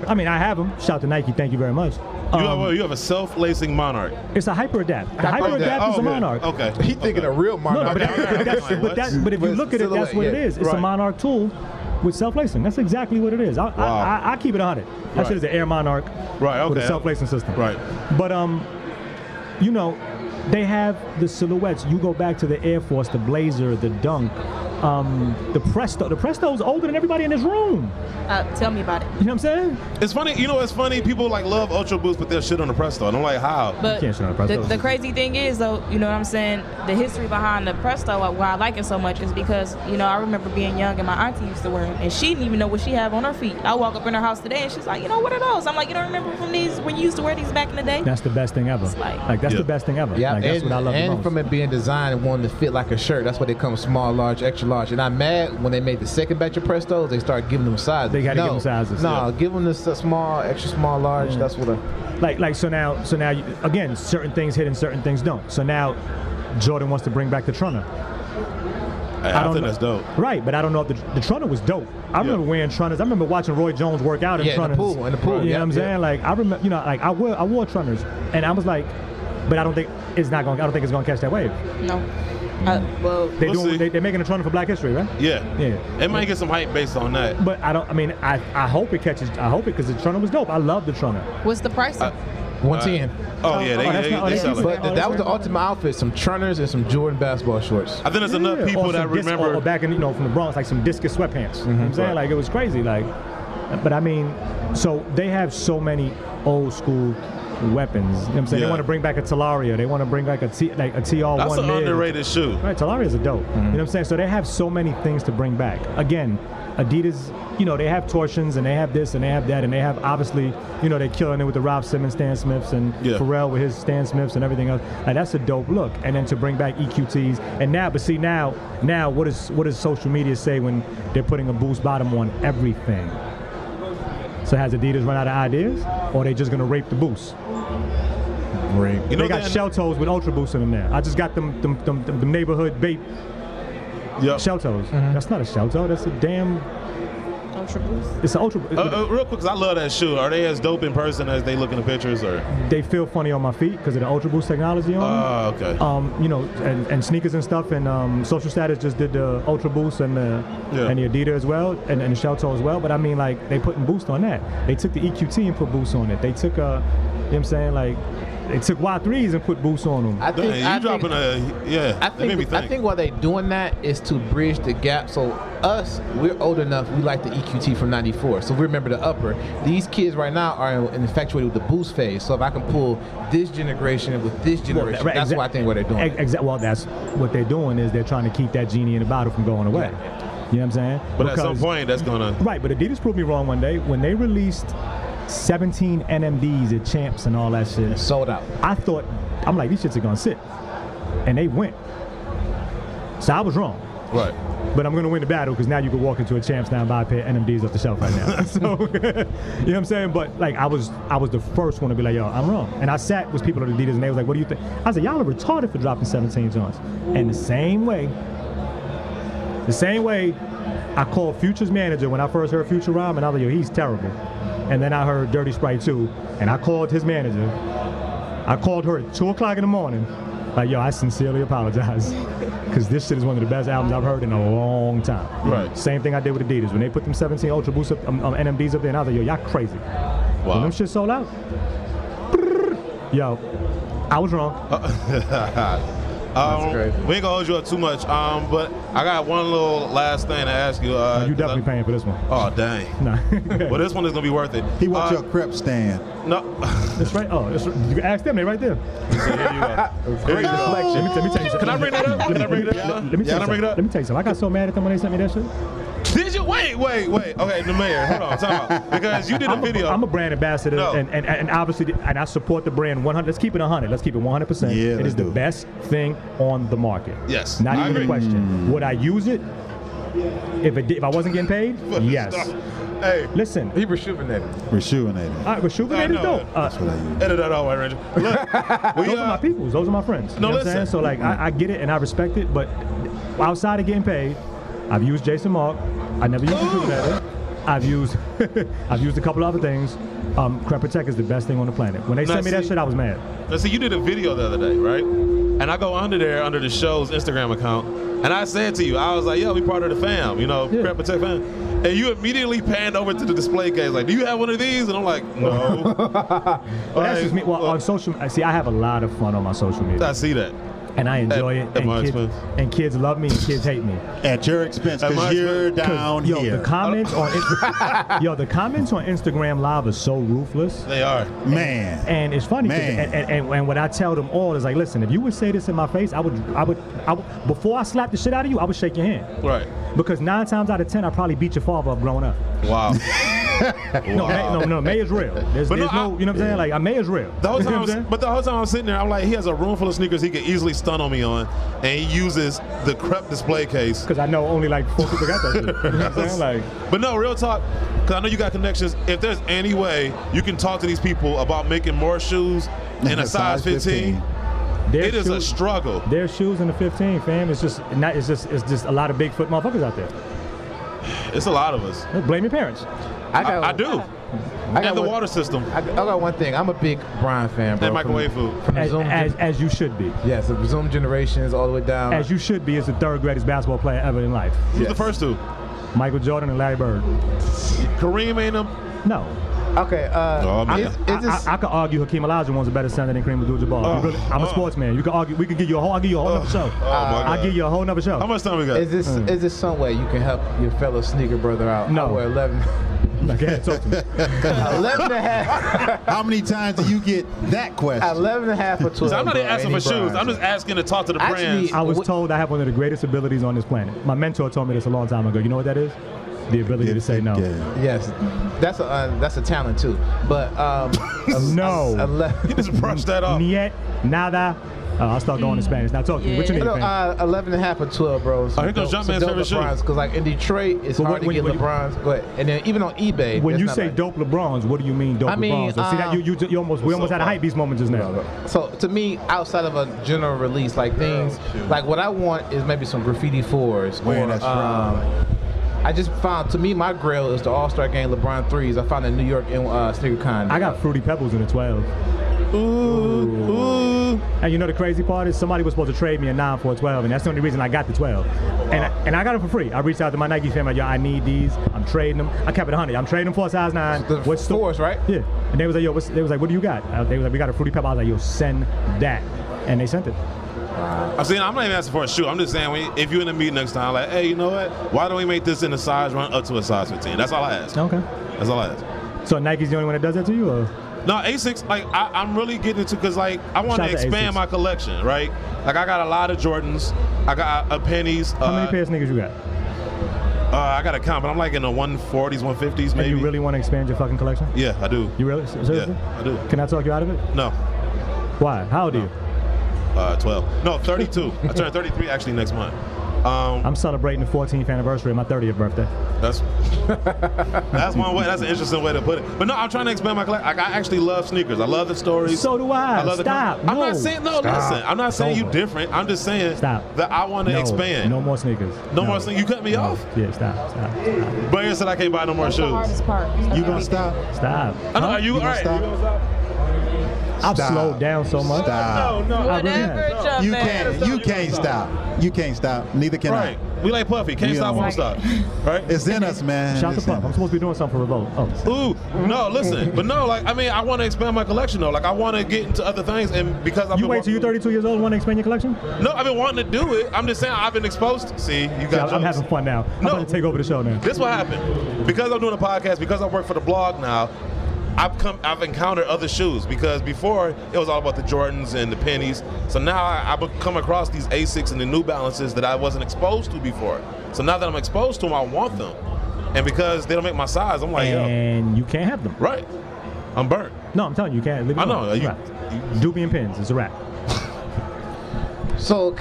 I mean, I have them. Shout out to Nike. Thank you very much. You have a self-lacing Monarch. It's a Hyper Adapt. The Hyper Adapt is a Monarch. Okay. He thinking a real Monarch. No, but if you look at it, that's what it is. It's a Monarch tool with self-lacing. That's exactly what it is. I keep it 100. That shit is an Air Monarch with a self-lacing system. Right. But you know, they have the silhouettes. You go back to the Air Force, the Blazer, the Dunk, the Presto. The Presto is older than everybody in this room. Tell me about it. You know what I'm saying? It's funny. You know, it's funny. People like love Ultra Boost, but they'll shit on the Presto. And I'm like, how? But you can't shit on the Presto. The crazy thing is, though, you know what I'm saying? The history behind the Presto, why I like it so much, is because, you know, I remember being young and my auntie used to wear them, and she didn't even know what she had on her feet. I walk up in her house today, and she's like, you know, what are those? I'm like, you don't remember from these when you used to wear these back in the day? That's the best thing ever. Like that's the best thing ever. Yeah, like, that's what I love the most. And from it being designed and wanting to fit like a shirt, that's why they come small, large, extra large. And I'm mad when they made the second batch of Prestos, they started giving them sizes. They got to give them sizes. No, give them the small, extra small, large. Yeah. That's what so now again, certain things hit and certain things don't. So now Jordan wants to bring back the Trunner. I think that's dope. Right, but I don't know if the Trunner was dope. I remember wearing Trunners. I remember watching Roy Jones work out in Trunners. In the pool. You know what I'm saying? Like I remember, you know, like I wore Trunners, and I was like, but I don't think it's gonna catch that wave. No. Well, they're making a Trunner for Black History, right? Yeah. It might get some hype based on that. But I hope it catches. I hope it, because the Trunner was dope. I love the Trunner. What's the price? 110. They sell it. But that was the ultimate outfit: some Trunners and some Jordan basketball shorts. I think there's enough people that remember. Or back in, you know, from the Bronx, like some discus sweatpants. You know what I'm saying? Like, it was crazy. Like, but I mean, so they have so many old school weapons. You know what I'm saying? They want to bring back a Talaria. They want to bring back a TR1 That's an underrated shoe. Right, Talaria's a dope. You know what I'm saying? So they have so many things to bring back. Again, Adidas, you know, they have torsions and they have this and they have that, and they have, obviously, you know, they're killing it with the Rob Simmons Stan Smiths and Pharrell with his Stan Smiths and everything else. Like, that's a dope look. And then to bring back EQTs, and now, but see now what does social media say when they're putting a Boost bottom on everything? So has Adidas run out of ideas, or are they just gonna rape the Boost? Rape. You know, they got shell toes with Ultra Boost in them there. I just got them neighborhood bait shell toes. That's not a shell toe. That's a damn Ultra Boost. It's an Ultra. Real quick, because I love that shoe. Are they as dope in person as they look in the pictures, or? They feel funny on my feet because of the Ultra Boost technology on them. Okay. You know, and sneakers and stuff, and Social Status just did the Ultra Boost and the Adidas as well, and the shell toe as well. But I mean, like, they putting Boost on that. They took the EQT and put Boost on it. They took you know what I'm saying, like, they took Y3s and put Boost on them. I think why they doing that is to bridge the gap. So us, we're old enough, we like the EQT from '94, so we remember the upper. These kids right now are infatuated with the Boost phase. So if I can pull this generation with this generation, that's why I think what they're doing. Well, that's what they're doing, is they're trying to keep that genie in the bottle from going away. You know what I'm saying? But at some point, that's gonna. Right, but Adidas proved me wrong one day when they released 17 NMDs at Champs and all that shit. Sold out. I'm like, these shits are gonna sit. And they went. So I was wrong. Right. But I'm gonna win the battle, because now you can walk into a Champs now and buy a pair of NMDs off the shelf right now. So, you know what I'm saying? But like, I was the first one to be like, yo, I'm wrong. And I sat with people at Adidas and they was like, what do you think? I said, y'all are retarded for dropping 17 joints. And the same way I called Future's manager when I first heard Future rhyme, and I was like, yo, he's terrible. And then I heard Dirty Sprite 2, and I called his manager. I called her at 2 o'clock in the morning, Like, yo, I sincerely apologize. Because this shit is one of the best albums I've heard in a long time. Right. Same thing I did with Adidas. When they put them 17 Ultra Boosts up, NMDs up there, and I was like, yo, y'all crazy. Wow. When them shit sold out, yo, I was wrong. We ain't gonna hold you up too much, but I got one little last thing to ask you. You definitely paying for this one. Oh, dang. Nah. Well, this one is gonna be worth it. He wants your crepe stand. No. That's right. Oh, you can ask them. They right there. So here you go. Great reflection. Let me tell you something. Can I bring that up? Can I bring it up? Let me tell you something. I got so mad at them when they sent me that shit. Did you? Wait. Okay, the mayor, hold on, time out. Because you did a video. I'm a brand ambassador, No. and obviously, and I support the brand 100. Let's keep it 100. Let's keep it 100%. Yeah, it is the best thing on the market. Yes, Not I even agree. a question. Would I use it if I wasn't getting paid? Yes. Hey, Listen. He rejuvenated. All right, but Shubanet is dope. That's what I use. edit that out, White Ranger. Look, Those are my peoples. Those are my friends. You know what I'm saying? So like, I get it and I respect it, but outside of getting paid, I've used Jason Mark. I never used Shubanet. I've used a couple other things. Crep Protect is the best thing on the planet. When they sent me that shit, I was mad. Now, see, you did a video the other day, right? And I go under the show's Instagram account, and I said to you, I was like, yo, we part of the fam, Crep Protect fam. And you immediately panned over to the display case, like, do you have one of these? And I'm like, no. Well, that's just me. Well, on social, see, I have a lot of fun on my social media. I see that. And I enjoy it. At my expense. And kids love me and kids hate me. At your expense, because you're down here. The comments on Instagram Live are so ruthless. They are. Man. And it's funny. Man. And what I tell them all is like, listen, if you would say this in my face, I would before I slap the shit out of you, I would shake your hand. Right. Because 9 times out of 10, I probably beat your father up growing up. Wow. No, May is real. There's no, you know what I'm saying? Like, May is real. The whole time I'm sitting there, I'm like, he has a room full of sneakers he could easily stun on me on, and he uses the Crep display case. Because I know only like 4 people got that shit. You know what I'm saying? Like, but no, real talk, because I know you got connections. If there's any way you can talk to these people about making more shoes in a size 15, it is a struggle. There's shoes in the 15, fam. It's just a lot of Bigfoot motherfuckers out there. It's a lot of us. Blame your parents. I do. And the water system. I got one thing. I'm a big Brian fan, bro. And microwave food. As you should be. Yes, the Zoom generations all the way down. As you should be as the 3rd greatest basketball player ever in life. Who's the first two? Michael Jordan and Larry Bird. Kareem ain't them? No. Okay. I could argue Hakeem Olajuwon's a better center than Kareem Abdul-Jabbar. I'm a sportsman. You can argue. We could give you I'll give you a whole nother show. I'll give you a whole nother show. How much time we got? Is this some way you can help your fellow sneaker brother out? No. I wear 11. Okay, talk to me. 11 and a half. How many times do you get that question? 11 and a half or 12. So I'm not asking for shoes. I'm just asking to talk to the brands. I was told I have one of the greatest abilities on this planet. My mentor told me this a long time ago. You know what that is? The ability to say no. Yes, that's a talent too. But no. You just brush that off. Niet, nada. I'll start going in Spanish. Now talk to me. What you need, 11 and a half or 12, bro. Here goes Jumpman's favorite shoes. Because like in Detroit, it's hard to get LeBrons. Go ahead. And then even on eBay. When you say dope LeBrons, what do you mean dope LeBrons? See that we almost had a hype beast moment just now. So to me, outside of a general release, like things, like what I want is maybe some graffiti 4s. I just found, to me, my grail is the All-Star Game LeBron 3s. I found in New York in SneakerCon. I got Fruity Pebbles in the 12. Ooh. And you know the crazy part is somebody was supposed to trade me a 9 for a 12, and that's the only reason I got the 12. And I got them for free. I reached out to my Nike fan, like, yo, I need these. I'm trading them. I kept it 100. I'm trading them for a size 9. What's stores, right? Yeah. And they was like, yo, they was like, what do you got? They was like, we got a Fruity Pebble. I was like, yo, send that. And they sent it. I'm saying I'm not even asking for a shoe. I'm just saying if you're in a meeting next time, like, hey, you know what? Why don't we make this in a size run up to a size 15? That's all I ask. Okay. That's all I ask. So Nike's the only one that does that to you, or? No, Asics. Like I'm really getting into because like I want to expand my collection, right? Like I got a lot of Jordans. I got pennies. How many pairs of sneakers you got? I got to count, but I'm like in the 140s, 150s, maybe. And you really want to expand your fucking collection? Yeah, I do. You really? Seriously? Yeah, I do. Can I talk you out of it? No. Why? How old are you? 12. No, 32. I turn 33 actually next month. I'm celebrating the 14th anniversary of my 30th birthday. That's one way. That's an interesting way to put it. But no, I'm trying to expand my collection. Like, I actually love sneakers. I love the stories. So do I. Stop. I'm not saying listen. I'm not saying you different. I'm just saying that I want to expand. No more sneakers. No more sneakers. You cut me off. Yeah, stop. But you said I can't buy no more shoes. The hardest part. You gonna stop? Stop. I know. Are you all right? Stop? I've slowed down so much. Stop. No. Whatever, You can't stop. You can't stop. Neither can Right. We like Puffy. Can't stop, won't stop. Right? It's in us, man. Shout to Puff. I'm supposed to be doing something for Revolt. Oh. Ooh, no, listen. But no, like, I mean, I want to expand my collection, though. Like, I want to get into other things. And because I've You wait till you're 32 years old and want to expand your collection? No, I've been wanting to do it. I'm just saying I've been exposed. See, you got I'm having fun now. I'm going to take over the show now. This is what happened. Because I'm doing a podcast, because I work for the blog now, I've encountered other shoes, because before it was all about the Jordans and the pennies. So now I've come across these Asics and the New Balances that I wasn't exposed to before. So now that I'm exposed to them, I want them. And because they don't make my size, I'm like, and you can't have them. Right. I'm burnt. No, I'm telling you, you can't. Leave it I alone. know. Doobie and pins. It's a wrap. So,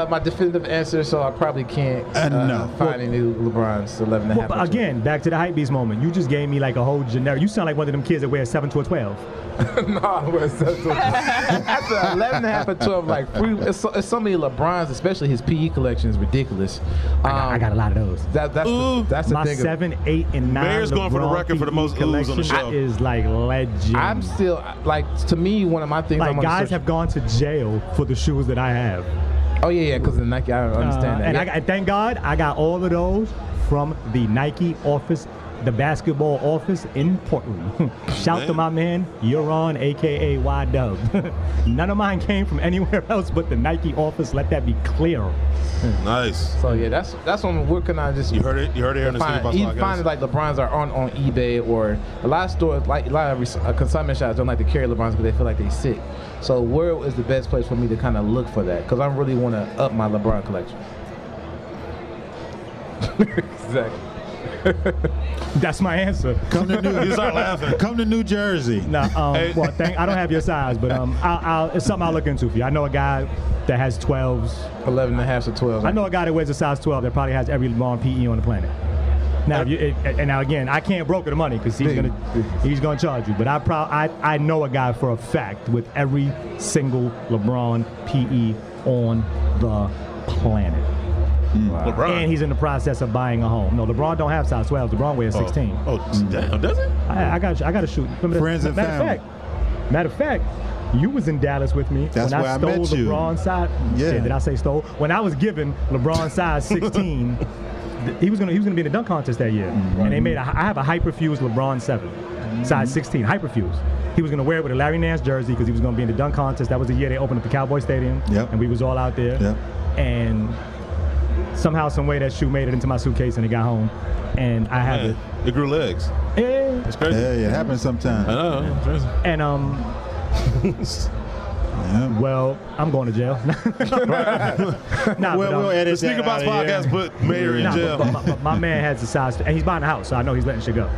my definitive answer, so I probably can't find any new LeBrons 11 and a half. But again, back to the hypebeast moment. You just gave me like a whole generic. You sound like one of them kids that wear 7 to a 12. No, I wear 7 to a 12. After 11 and a half or 12, like free. It's so many LeBrons, especially his PE collection is ridiculous. I got a lot of those. That's the my thing. 7, 8, and 9. Mayor's going for the record for the most oohs on the show. Is like legend. I'm still like, to me, one of my things. Like, guys have gone to jail for the shoes that I have. Oh yeah, because the Nike. I understand that. And thank God I got all of those from the Nike office, the basketball office in Portland. Shout to my man, Euron, aka Y-Dub. None of mine came from anywhere else but the Nike office. Let that be clear. Nice. So yeah, that's on. Where can I just? You heard it here in the Sneaker Box podcast. Find like LeBrons are on eBay, or a lot of stores, like a lot of consignment shops don't like to carry LeBrons because they feel like they sick. So where is the best place for me to kind of look for that? Because I really want to up my LeBron collection. Exactly. That's my answer. Come to New Jersey. Nah, well, I don't have your size, but it's something I'll look into for you. I know a guy that has 12s. 11 and a half to 12. I know a guy that wears a size 12 that probably has every LeBron PE on the planet. Now, now again, I can't broker the money because he's gonna charge you. But I know a guy for a fact with every single LeBron PE on the planet. Wow. LeBron. And he's in the process of buying a home. No, LeBron don't have size 12. LeBron wears 16. Oh, damn, does it? I got to shoot. Friends and family. Matter of fact, you was in Dallas with me when I stole LeBron size. Yeah. Did I say stole? When I was given LeBron size 16. He was gonna be in the dunk contest that year, and they made I have a hyperfused LeBron 7, size 16, hyperfused. He was gonna wear it with a Larry Nance jersey because he was gonna be in the dunk contest. That was the year they opened up the Cowboy Stadium, and we was all out there. Yep. And somehow, some way, that shoe made it into my suitcase and it got home, and I have it. It grew legs. Yeah, it's crazy. Yeah, it happens sometimes. I know. It's crazy. And well, I'm going to jail. We'll edit the Sneaker Box podcast put Mayor in jail. But my man has the size, and he's buying a house, so I know he's letting shit go.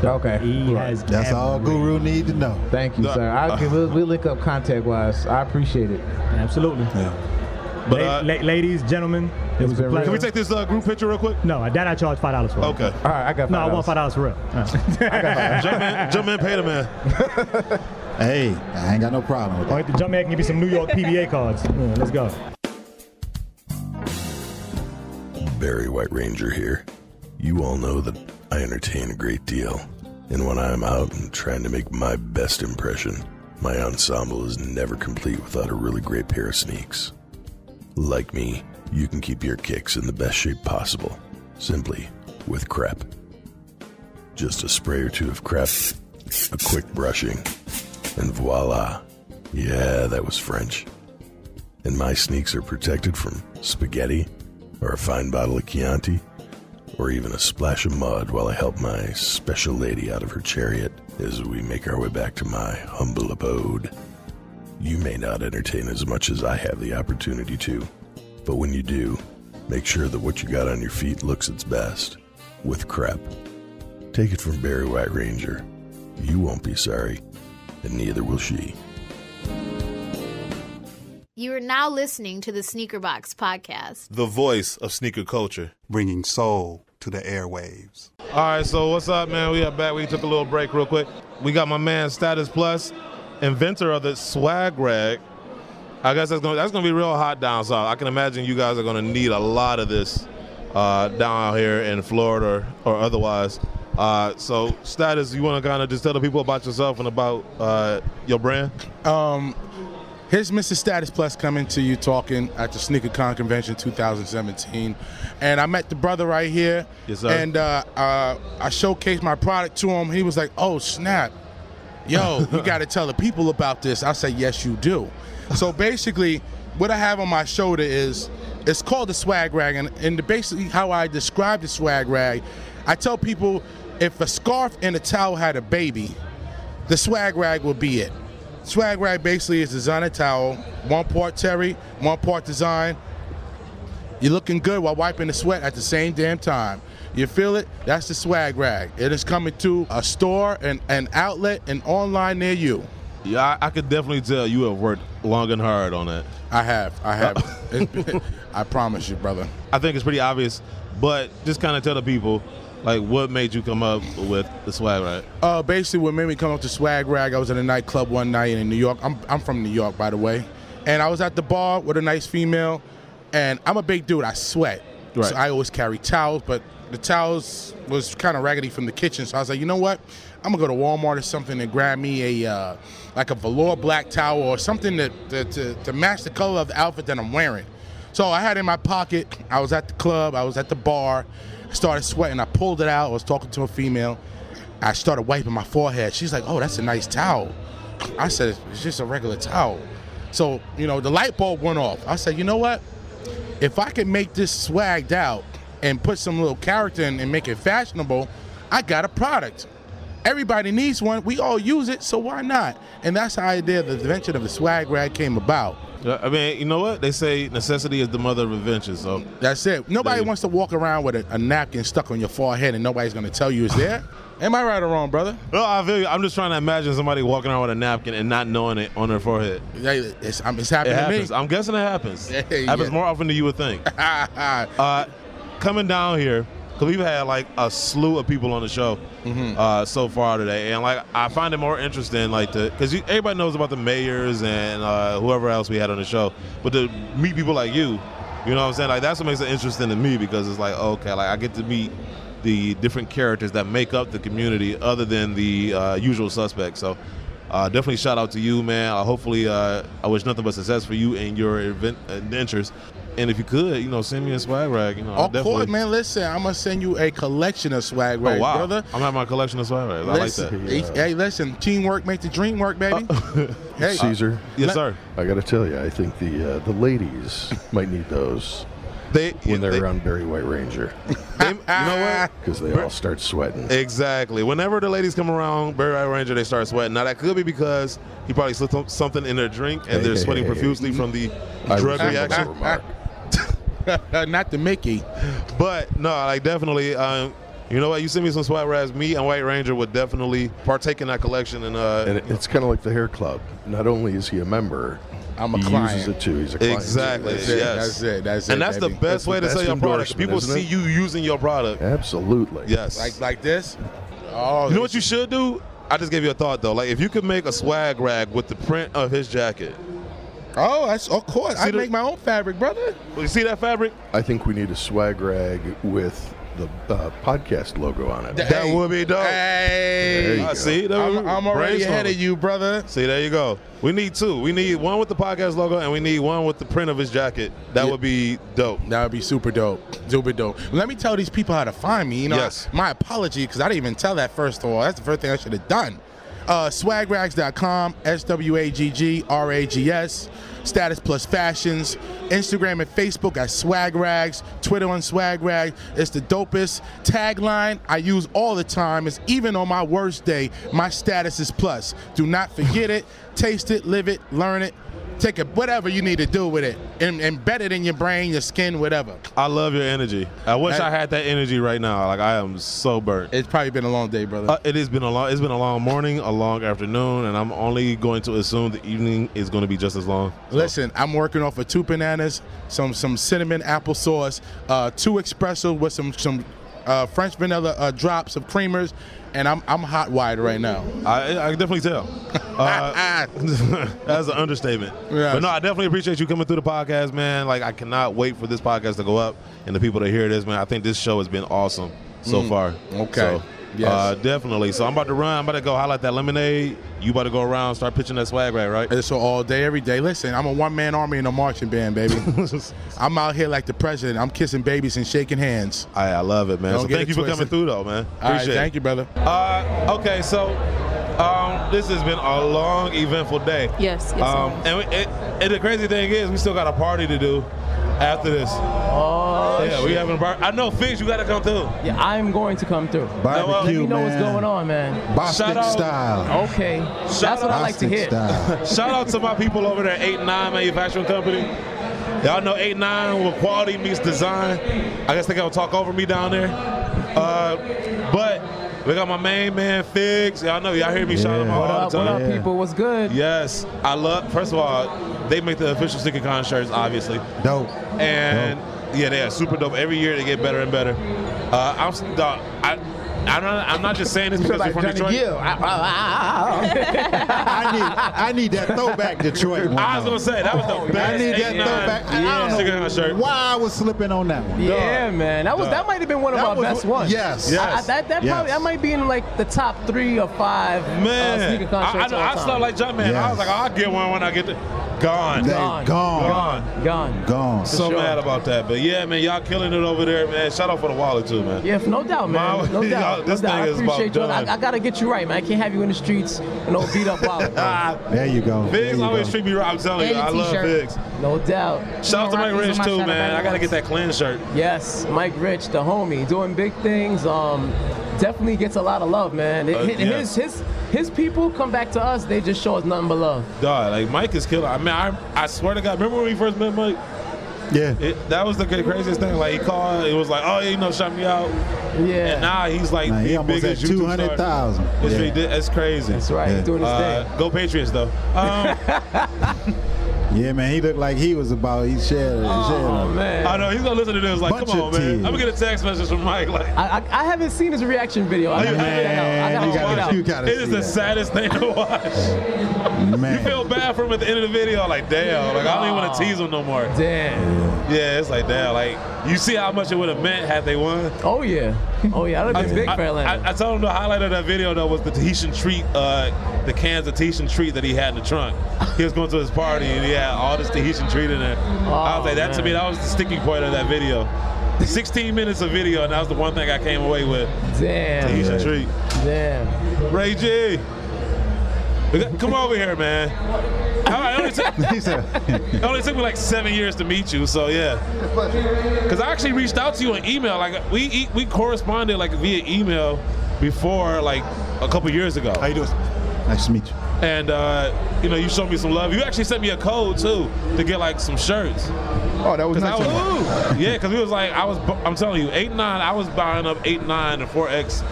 So okay. He has. That's all Guru need to know. Thank you, sir. We'll link up contact-wise. I appreciate it. Absolutely. Yeah. But ladies, gentlemen, it was a pleasure. Can we take this group picture real quick? No, that I charge $5 for. Okay. All right, I got $5. No, I want $5 for real. I got $5. Jump in, pay the man. Hey, I ain't got no problem with that. All right, the Jumpman can give you some New York PBA cards. Yeah, let's go. Barry White Ranger here. You all know that I entertain a great deal. And when I'm out and trying to make my best impression, my ensemble is never complete without a really great pair of sneaks. Like me, you can keep your kicks in the best shape possible, simply with crep. Just a spray or two of crep, a quick brushing, and voila. Yeah, that was French. And my sneaks are protected from spaghetti, or a fine bottle of Chianti, or even a splash of mud while I help my special lady out of her chariot as we make our way back to my humble abode. You may not entertain as much as I have the opportunity to, but when you do, make sure that what you got on your feet looks its best, with crep. Take it from Barry White Ranger. You won't be sorry, and neither will she. You are now listening to the Sneaker Box podcast. The voice of sneaker culture. Bringing soul to the airwaves. All right, so what's up, man? We are back. We took a little break real quick. We got my man Status Plus, inventor of the swag rag. I guess that's gonna be real hot down south. I can imagine you guys are gonna need a lot of this down here in Florida or otherwise. So, Status, you want to kind of just tell the people about yourself and about your brand? Here's Mr. Status Plus coming to you talking at the SneakerCon Convention 2017. And I met the brother right here. Yes, sir. And I showcased my product to him. He was like, oh, snap. Yo, you got to tell the people about this. I said, yes, you do. So basically, what I have on my shoulder is, it's called the swag rag. And basically how I describe the swag rag, I tell people if a scarf and a towel had a baby, the swag rag will be it. Swag rag basically is designer towel, 1 part terry, 1 part design. You're looking good while wiping the sweat at the same damn time. You feel it? That's the swag rag. It is coming to a store, an outlet, and online near you. Yeah, I could definitely tell you have worked long and hard on that. I have. I promise you, brother. I think it's pretty obvious, but just kind of tell the people, like, what made you come up with the swag rag? Basically, what made me come up with the swag rag, I was at a nightclub one night in New York. I'm from New York, by the way. And I was at the bar with a nice female, and I'm a big dude. I sweat. Right. So I always carry towels, but the towels was kind of raggedy from the kitchen. So I was like, you know what? I'm going to go to Walmart or something and grab me a like a velour black towel or something to match the color of the outfit that I'm wearing. So I had it in my pocket. I was at the club. I was at the bar. I started sweating. I pulled it out. I was talking to a female. I started wiping my forehead. She's like, oh, that's a nice towel. I said, it's just a regular towel. So, you know, the light bulb went off. I said, you know what? If I can make this swagged out and put some little character in and make it fashionable, I got a product. Everybody needs one. We all use it, so why not? And that's how the invention of the swag rag came about. I mean, you know what? They say necessity is the mother of invention, so. That's it. Nobody wants to walk around with a napkin stuck on your forehead and nobody's going to tell you it's there. Am I right or wrong, brother? No, I feel you. I'm just trying to imagine somebody walking around with a napkin and not knowing it on their forehead. It's happening to me. I'm guessing it happens. Yeah. Happens more often than you would think. Coming down here, because we've had like a slew of people on the show so far today, and like I find it more interesting, like because everybody knows about the mayors and whoever else we had on the show, but to meet people like you know what I'm saying? Like that's what makes it interesting to me, because it's like, okay, like I get to meet the different characters that make up the community other than the usual suspects. So definitely shout out to you, man. Hopefully, I wish nothing but success for you and your adventures. And if you could, you know, send me a swag rag. You know, of course, man. Listen, I'm gonna send you a collection of swag rags, brother. I'm having my collection of swag rags. I like that. Hey, listen, teamwork make the dream work, baby. Hey, Caesar. Yes, sir. I got to tell you, I think the ladies might need those. When they're on Barry White Ranger. You know what? Because they all start sweating. Exactly. Whenever the ladies come around Barry White Ranger, they start sweating. Now, that could be because he probably slipped something in their drink and they're sweating profusely from the drug reaction. Not the Mickey. But, no, like, definitely, you know what? You send me some swag rags. Me and White Ranger would definitely partake in that collection. And it's kind of like the Hair Club. Not only is he a member, I'm a he client. uses it too. He's a client. Exactly. That's it. And that's baby. the best way to sell your product. People see you using your product. Absolutely. Yes. Like this? Oh, you know what you should do? I just gave you a thought, though. Like, if you could make a swag rag with the print of his jacket. Oh, that's of course. I make my own fabric, brother. You see that fabric? I think we need a swag rag with the podcast logo on it. That would be dope. Hey, see, I'm already ahead of you, brother. See, there you go. We need two. We need one with the podcast logo, and we need one with the print of his jacket. That would be dope. That would be super dope. Super dope. Let me tell these people how to find me. You know, my apology, because I didn't even tell that first of all. That's the first thing I should have done. Swagrags.com, SWAGGRAGS, Status Plus Fashions, Instagram and Facebook at Swagrags, Twitter on Swagrags. It's the dopest tagline I use all the time. Is even on my worst day, my status is plus. Do not forget it. Taste it, live it, learn it. Take it, whatever you need to do with it, and embed it in your brain, your skin, whatever. I love your energy. I wish I had that energy right now. Like, I am so burnt. It's probably been a long day, brother. It has been a long. It's been a long morning, a long afternoon, and I'm only going to assume the evening is going to be just as long. So. Listen, I'm working off of 2 bananas, some cinnamon applesauce, 2 espresso with some French vanilla drops of creamers, and I'm hot wired right now. I can definitely tell. That's an understatement. Yes. But no, I definitely appreciate you coming through the podcast, man. Like, I cannot wait for this podcast to go up and the people to hear this, man. I think this show has been awesome so far. Okay. So, Yes. Definitely. So I'm about to run. I'm about to go highlight that lemonade. You about to go around and start pitching that swag right? It's all day, every day. Listen, I'm a one-man army in a marching band, baby. I'm out here like the president. I'm kissing babies and shaking hands. I love it, man. So thank you for coming through, though, man. Appreciate it. Thank you, brother. Okay, so this has been a long, eventful day. Yes. And the crazy thing is, we still got a party to do after this. Oh, yeah, we having a party. I know, Figs, you got to come through. Yeah, I'm going to come through. Barbecue, Let me know man. what's going on, man. Bostic style. Okay. That's what I like to hear. Shout out to my people over there at 8 & 9 Manufacturing Company. Y'all know 8 & 9 where quality meets design. I guess they got to talk over me down there. But we got my main man, Figs. Y'all know, y'all hear me shout him out all the time. What up, people? What's good? Yes. I love, first of all, they make the official SneakerCon shirts, obviously. Dope. And yeah, they are super dope. Every year they get better and better. I'm not just saying this because we're from Detroit. I need that throwback Detroit one. I was going to say, that was the best. I need that throwback. I don't know why I was slipping on that one. Yeah, man. That might have been one of our best ones. Yes. That might be in like the top 3 or 5 SneakerCon shirts. I slept like Jumpman. I was like, I'll get one when I get there. Gone. So mad about that. But yeah, man, y'all killing it over there, man. Shout out for the wallet too, man. Yeah, no doubt, man. No doubt. This thing I is appreciate you. about done. I gotta get you right, man. I can't have you in the streets and no beat up wallet. There you go. Figs always treat me right. I'm telling you, I love Figs. No doubt. Shout out to Mike Rich too, man. I gotta get that clean shirt. Yes, Mike Rich, the homie, doing big things. Definitely gets a lot of love, man. His people come back to us. They just show us nothing but love. Dog, like Mike is killer. I mean, I swear to God. Remember when we first met Mike? Yeah. That was the craziest thing. Like he called. It was like, oh, yeah, shout me out. Yeah. And now he's like he the almost biggest at YouTube 200,000. star. That's crazy. That's right. He's doing his thing. Go Patriots, though. Yeah, man, he looked like he was about. He shared. Man. I know he's gonna listen to this. Like, come on, man. I'm gonna get a text message from Mike. Like, I haven't seen his reaction video. I gotta check it out. You gotta it is the saddest thing to watch. Man. You feel bad for him at the end of the video. Like, damn. Like, I don't even want to tease him no more. Damn. Yeah, it's like, damn. Like, you see how much it would have meant had they won. Oh yeah. I'd have been big for Atlanta. I told him the highlight of that video though was the Tahitian treat, the cans of Tahitian treat that he had in the trunk. He was going to his party and he had all this Tahitian treat in there. I was like, to me, that was the sticking point of that video. 16 minutes of video, and that was the one thing I came away with. Damn. Tahitian treat. Damn. Ray G. Come over here, man. It only took me like 7 years to meet you, so yeah. Because I actually reached out to you on email. Like we corresponded like via email before, like a couple years ago. How you doing? Nice to meet you. And you showed me some love. You actually sent me a code too to get like some shirts. Oh, that was nice. Yeah, because it was like I'm telling you, 8 & 9. I was buying up 8 & 9 and 4X.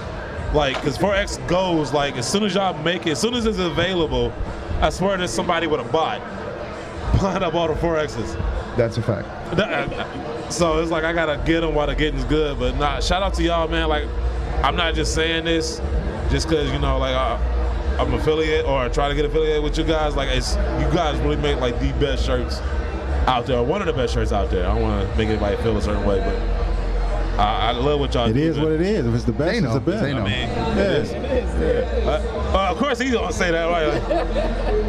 Like, because 4X goes, like, as soon as y'all make it, as soon as it's available, I swear there's somebody with a bot buying up all the 4Xs. That's a fact. So it's like I got to get them while the getting's good. But nah, shout out to y'all, man. Like, I'm not just saying this just because, like, I'm affiliate or try to get affiliated with you guys. Like, you guys really make, like, the best shirts out there. One of the best shirts out there. I don't want to make anybody feel a certain way, but I love what y'all do. It is what it is. If it's the best, it's the best. I mean, it is. Of course, he's going to say that, right? Like,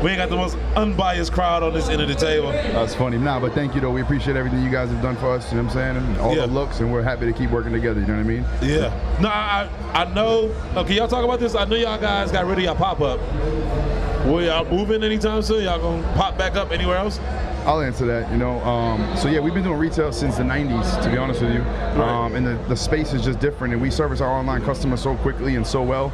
we ain't got the most unbiased crowd on this end of the table. That's funny. Nah, but thank you, though. We appreciate everything you guys have done for us, you know what I'm saying? And all the looks, and we're happy to keep working together, you know what I mean? Yeah. No, I know. Can y'all talk about this? I know y'all guys got rid of y'all pop-up. Will y'all moving anytime soon? Y'all going to pop back up anywhere else? I'll answer that, So yeah, we've been doing retail since the 90s, to be honest with you. And the space is just different, and we service our online customers so quickly and so well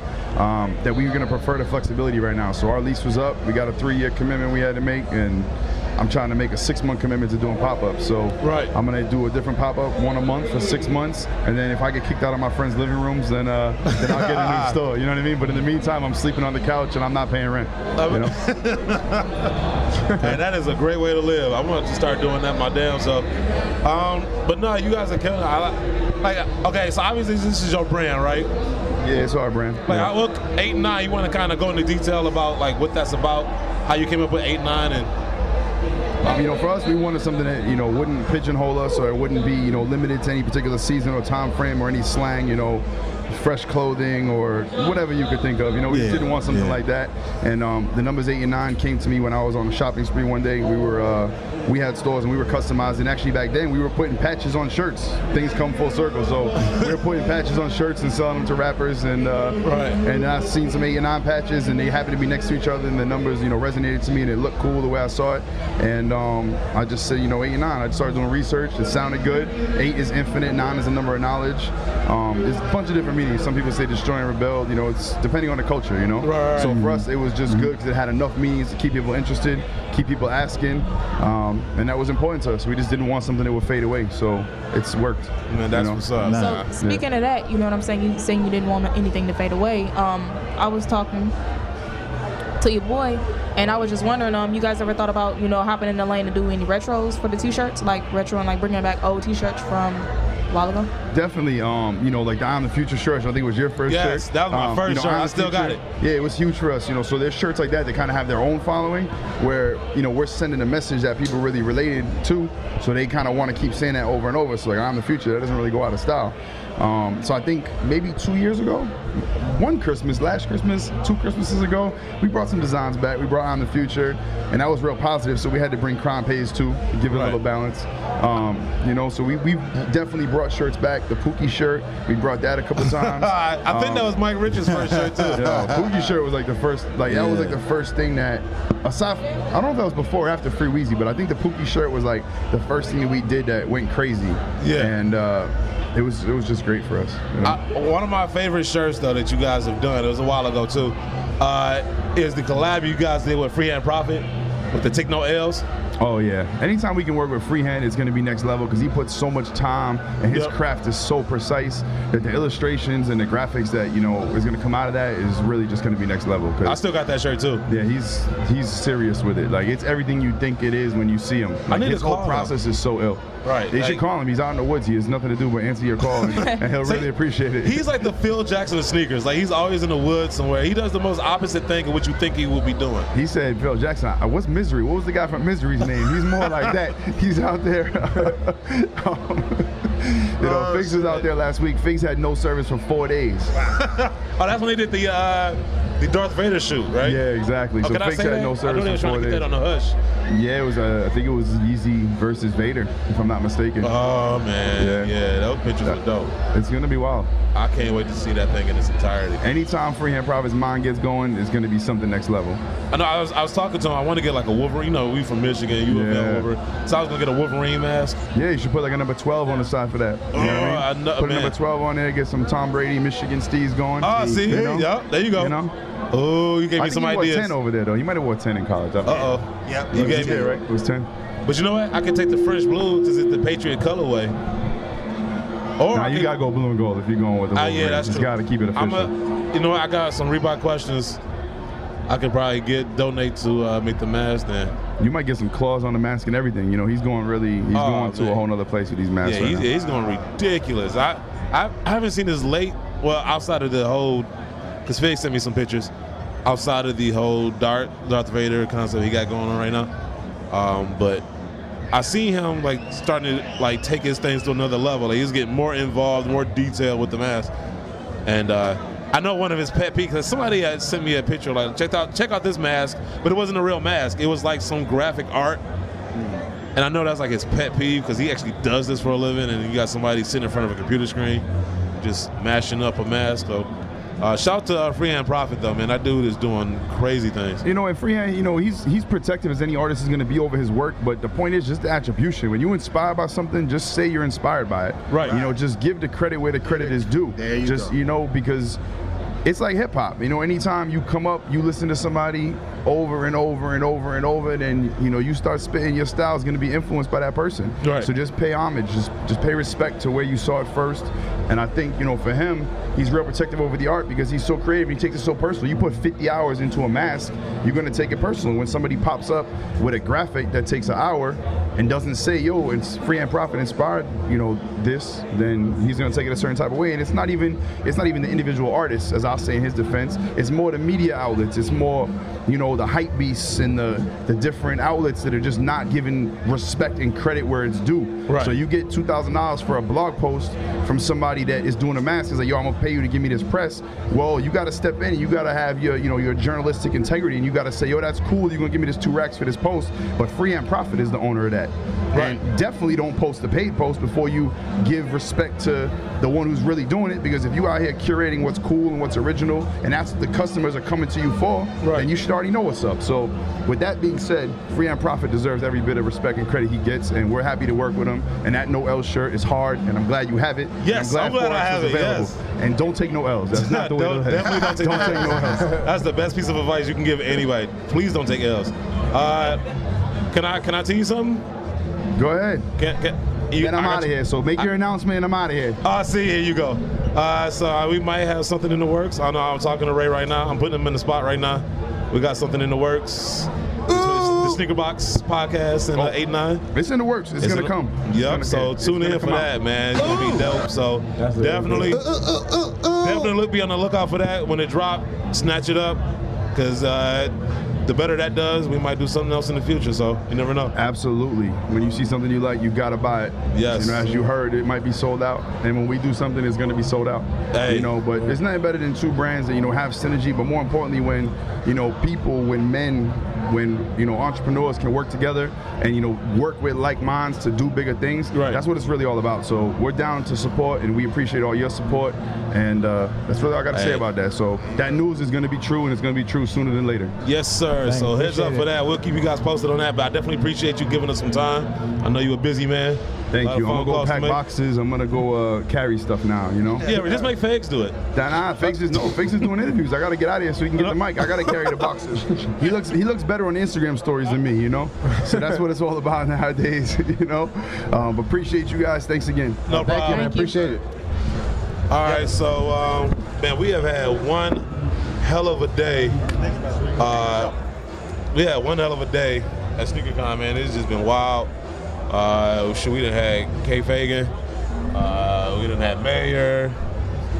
that we're gonna prefer the flexibility right now. So our lease was up, we got a 3-year commitment we had to make, and I'm trying to make a 6-month commitment to doing pop-ups. So I'm gonna do a different pop-up, one a month for 6 months, and then if I get kicked out of my friends' living rooms, then I'll get a new store. You know what I mean? But in the meantime, I'm sleeping on the couch and I'm not paying rent. Hey, that is a great way to live. I want to start doing that my damn self. But no, you guys are killing it. Okay, so obviously this is your brand, right? Yeah, it's our brand. I look 8 & 9. You want to kind of go into detail about like what that's about, how you came up with 8 & 9, and. For us, we wanted something that wouldn't pigeonhole us, or it wouldn't be limited to any particular season or time frame or any slang. fresh clothing or whatever you could think of. You know, we just didn't want something like that. And the numbers 8 and 9 came to me when I was on a shopping spree one day. We had stores and we were customizing. Actually, back then we were putting patches on shirts. Things come full circle. So we were putting patches on shirts and selling them to rappers. And and I seen some 8 and 9 patches, and they happened to be next to each other, and the numbers, you know, resonated to me, and it looked cool the way I saw it. And I just said, you know, 8 and 9. I started doing research. It sounded good. 8 is infinite. 9 is a number of knowledge. There's a bunch of different meanings. Some people say destroy and rebel. You know, it's depending on the culture. You know. So for us, it was just good because it had enough meanings to keep people interested, keep people asking, and that was important to us. We just didn't want something that would fade away. So it's worked. Man, that's what's up. So speaking of that, you know what I'm saying? You saying you didn't want anything to fade away. I was talking to your boy, and I was just wondering, you guys ever thought about, you know, hopping in the lane to do any retros for the t-shirts, like retro and like bringing back old t-shirts from a while ago? Definitely, you know, like the I'm the Future shirt. I think it was your first shirt. Yes, that was my first shirt. I still got it. Yeah, it was huge for us, you know. So there's shirts like that kind of have their own following, where, you know, we're sending a message that people really related to, so they kind of want to keep saying that over and over. So like I'm the Future, that doesn't really go out of style. So I think maybe 2 years ago, last Christmas, 2 Christmases ago, we brought some designs back. We brought I'm the Future, and that was real positive. So we had to bring Crime Pays too, to give it a little balance. You know, so we definitely brought shirts back. The Pookie shirt, we brought that a couple times. I think that was Mike Rich's first shirt too. Pookie shirt was like the first, that was like the first thing that, aside from, I don't know if that was before or after Free Weezy, but I think the Pookie shirt was like the first thing that we did that went crazy. Yeah. And it was just great for us. You know? One of my favorite shirts though that you guys have done, it was a while ago too, is the collab you guys did with Freehand Profit with the Take No L's. Oh yeah, anytime we can work with Freehand, it's going to be next level because he puts so much time and his craft is so precise that the illustrations and the graphics that, you know, is going to come out of that is really just going to be next level. I still got that shirt too. Yeah, he's serious with it. Like, it's everything you think it is when you see him. Like, his whole process is so ill. Right. They should call him. He's out in the woods. He has nothing to do but answer your call, and he'll really appreciate it. He's like the Phil Jackson of sneakers. Like, he's always in the woods somewhere. He does the most opposite thing of what you think he would be doing. He said, Phil Jackson, what's Misery? What was the guy from Misery's name? He's more like that. He's out there. You know, Figs was out there last week. Figs had no service for 4 days. Oh, that's when they did the Darth Vader shoot, right? Yeah, exactly. Oh, so Figs had no service for 4 days. I know they were trying to get that on the hush. Yeah, it was. I think it was Yeezy versus Vader, if I'm not mistaken. Oh man, yeah, those pictures are dope. It's gonna be wild. I can't wait to see that thing in its entirety. Anytime Freehand Profit's mind gets going, it's gonna be something next level. I know. I was talking to him. I want to get like a Wolverine. You know, we from Michigan. You Wolverine. So I was gonna get a Wolverine mask. Yeah, you should put like a number 12 on the side for that. You know what I mean? Put a number 12 on there. Get some Tom Brady, Michigan Steez going. Oh, see, you know? Yeah, there you go. You know? Oh, you gave me some ideas. I think he wore 10 over there, though. You might have wore 10 in college. Yep. You gave me it, right? It was 10. But you know what? I can take the French blue because it's the Patriot colorway. Or nah, you got to go blue and gold if you're going with the Wolverine. Yeah, that's true. You got to keep it official. You know what? I got some Reebok questions. I could probably donate to make the mask then. You might get some claws on the mask and everything. You know, he's going to a whole nother place with these masks. Yeah, he's going ridiculous. I haven't seen his outside of the whole, because Fig sent me some pictures, outside of the whole Darth Vader concept he got going on right now. But I see him like starting to like take his things to another level. Like, he's getting more involved, more detailed with the mask. And I know one of his pet peeves, because somebody had sent me a picture like, check out this mask, but it wasn't a real mask. It was like some graphic art. And I know that's like his pet peeve because he actually does this for a living, and you got somebody sitting in front of a computer screen just mashing up a mask. So shout to Freehand Profit though, man. That dude is doing crazy things. You know, and Freehand, you know, he's protective as any artist is going to be over his work, but the point is just the attribution. When you're inspired by something, just say you're inspired by it. Right. You know, just give the credit where the credit is due. There you go. You know, because it's like hip hop. You know, anytime you come up, you listen to somebody over and over and over and over, then you know you start spitting. Your style is going to be influenced by that person. Right. So just pay homage, just pay respect to where you saw it first. And I think, you know, for him, he's real protective over the art because he's so creative. He takes it so personal. You put 50 hours into a mask, you're going to take it personal. When somebody pops up with a graphic that takes an hour and doesn't say, yo, it's Freehand Profit inspired, you know, this, then he's going to take it a certain type of way. And it's not even the individual artist, as I'll say in his defense. It's more the media outlets. It's more you know, the hype beasts and the different outlets that are just not giving respect and credit where it's due. Right. So you get $2,000 for a blog post from somebody that is doing a mask. Is like, yo, I'm gonna pay you to give me this press. Well, you got to step in. And you got to have your, you know, your journalistic integrity, and you got to say, yo, that's cool. You're gonna give me this 2 racks for this post, but Free and Profit is the owner of that. Right. And definitely don't post the paid post before you give respect to the one who's really doing it, because if you out here curating what's cool and what's original, and that's what the customers are coming to you for, then you should already know what's up. So with that being said, Free and Profit deserves every bit of respect and credit he gets, and we're happy to work with him. And that no L shirt is hard, and I'm glad you have it. Yes, I'm glad I have it. Yes. And don't take no L's. That's not the way to live. Definitely don't take no L's. That's the best piece of advice you can give anybody. Please don't take L's. Can I tell you something? Go ahead. Then I'm out of here. So make your announcement and I'm out of here. See, here you go. So we might have something in the works. I know I'm talking to Ray right now. I'm putting him in the spot right now. We got something in the works. The Sneaker Box podcast and 8-9. It's in the works. It's going to come. Yep. So tune in for that, man. It's going to be dope. So definitely be on the lookout for that. When it drop, snatch it up. Because the better that does, we might do something else in the future, so you never know. Absolutely. When you see something you like, you gotta buy it. Yes. You know, as you heard, it might be sold out, and when we do something, it's gonna be sold out. Hey. You know, but there's nothing better than 2 brands that, you know, have synergy, but more importantly, when, you know, when you know, entrepreneurs can work together and, you know, work with like minds to do bigger things. Right. That's what it's really all about. So we're down to support, and we appreciate all your support, and that's really all I got to say about that. So that news is going to be true, and it's going to be true sooner than later. Yes, sir. Thanks. So heads up for that. We'll keep you guys posted on that, but I definitely appreciate you giving us some time. I know you're a busy man. Thank you. I'm going to go pack boxes. I'm going to go carry stuff now, you know? Yeah, just make Fakes do it. Fakes is doing interviews. I got to get out of here so he can get the mic. I got to carry the boxes. He looks better on the Instagram stories than me, you know? So that's what it's all about nowadays, you know? But appreciate you guys. Thanks again. No problem. Thank you, man. Appreciate it. All right, so, man, we have had one hell of a day. We had one hell of a day at SneakerCon, man. It's just been wild. We done had Kate Fagan. We done had Mayor.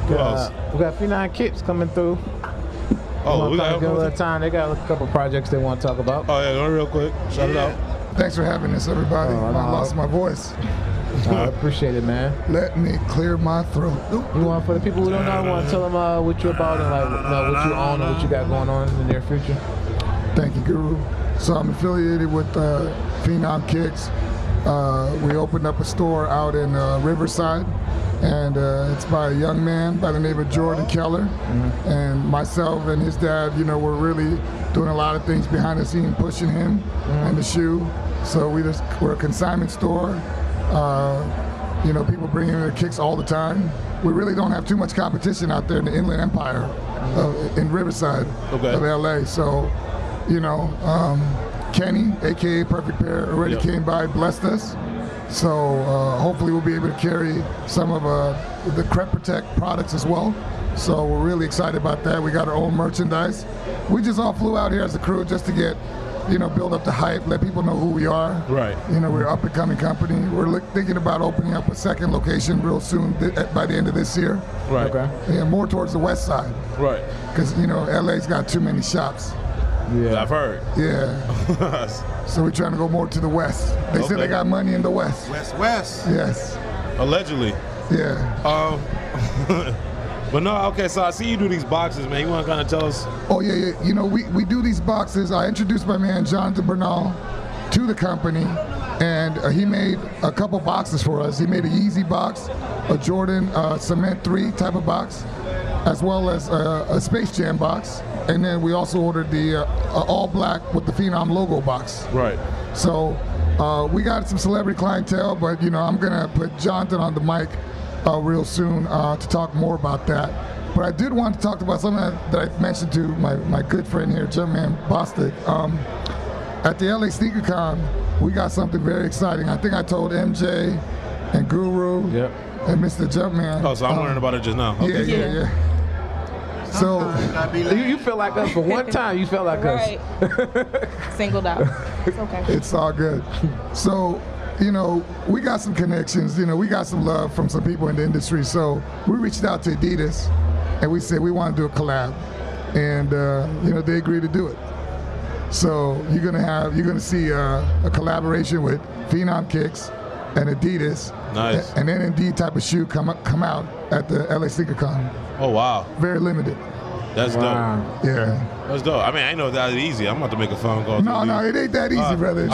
Who else? We got Phenom Kips coming through. We got give a little time. They got a couple projects they want to talk about. Oh yeah, real quick. Shout it out. Thanks for having us, everybody. I lost my voice. I appreciate it, man. Let me clear my throat. You want, for the people who don't know, want to tell them what you're about and what you own and what you got going on in the near future? Thank you, Guru. So I'm affiliated with Phenom Kicks. We opened up a store out in Riverside, and it's by a young man by the name of Jordan Keller. And myself and his dad, you know, we're really doing a lot of things behind the scene, pushing him and the shoe. So we're a consignment store. You know, people bring in their kicks all the time. We really don't have too much competition out there in the Inland Empire, in Riverside of LA. So, you know, Kenny, aka Perfect Pair, already came by, blessed us. So hopefully we'll be able to carry some of the Crep Protect products as well. So we're really excited about that. We got our own merchandise. We just all flew out here as a crew just to get, you know, build up the hype, let people know who we are. Right. You know, we're an up-and-coming company. We're thinking about opening up a second location real soon, by the end of this year. Right. Okay. Yeah, more towards the west side. Right. Because, you know, LA's got too many shops. Yeah, I've heard. Yeah. So we're trying to go more to the west. They say they got money in the west. West. Yes. Allegedly. Yeah. But no, okay, so I see you do these boxes, man. You want to kind of tell us? Oh, yeah. You know, we do these boxes. I introduced my man, Jonathan Bernal, to the company, and he made a couple boxes for us. He made a Yeezy box, a Jordan Cement 3 type of box, as well as a Space Jam box. And then we also ordered the all black with the Phenom logo box. Right. So we got some celebrity clientele, but, you know, I'm going to put Jonathan on the mic real soon to talk more about that. But I did want to talk about something that I mentioned to my good friend here, Jumpman Bostic. At the LA SneakerCon, we got something very exciting. I think I told MJ and Guru and Mr. Jumpman. Oh, so I'm learning about it just now. Okay. Yeah. So you feel like us for one time. You felt like us. Singled out. It's okay. It's all good. So, you know, we got some connections. You know, we got some love from some people in the industry. So we reached out to Adidas, and we said we want to do a collab, and you know, they agreed to do it. So you're gonna see a collaboration with Phenom Kicks and Adidas. Nice. And then Indeed type of shoe come out at the LA SneakerCon. Oh wow. Very limited. That's dope. Yeah. That's dope. I mean, I know that easy. I'm about to make a phone call. No, it ain't that easy, brother.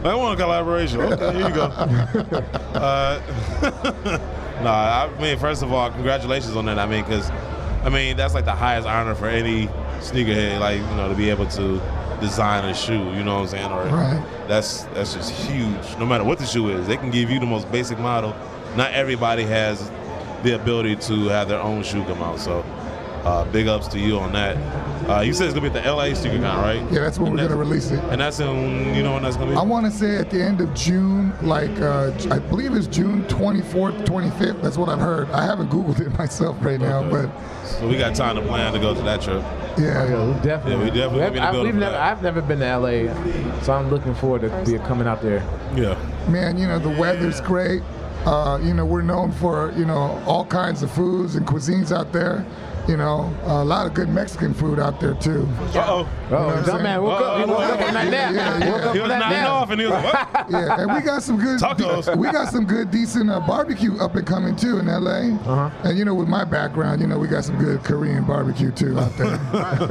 I want a collaboration. Okay, here you go. I mean, first of all, congratulations on that. I mean, because that's like the highest honor for any sneakerhead, like, you know, to be able to design a shoe. You know what I'm saying? Or that's just huge. No matter what the shoe is, they can give you the most basic model. Not everybody has the ability to have their own shoe come out. So big ups to you on that. You said it's going to be at the LA SneakerCon, right? Yeah, that's when we're going to release it. And that's in, you know when that's going to be? I want to say at the end of June, like I believe it's June 24th, 25th. That's what I've heard. I haven't Googled it myself right now, but. So we got time to plan to go to that trip. Yeah, definitely. Yeah, we definitely. I've never been to LA, so I'm looking forward to coming out there. Yeah. Man, you know, the weather's great. You know, we're known for, you know, all kinds of foods and cuisines out there. You know, a lot of good Mexican food out there too. Dumb man woke up. He woke up from that nap. He was nodding off and he was like, what? Yeah, and we got some good tacos. We got some good, decent barbecue up and coming too in LA. And you know, with my background, you know, we got some good Korean barbecue too out there. You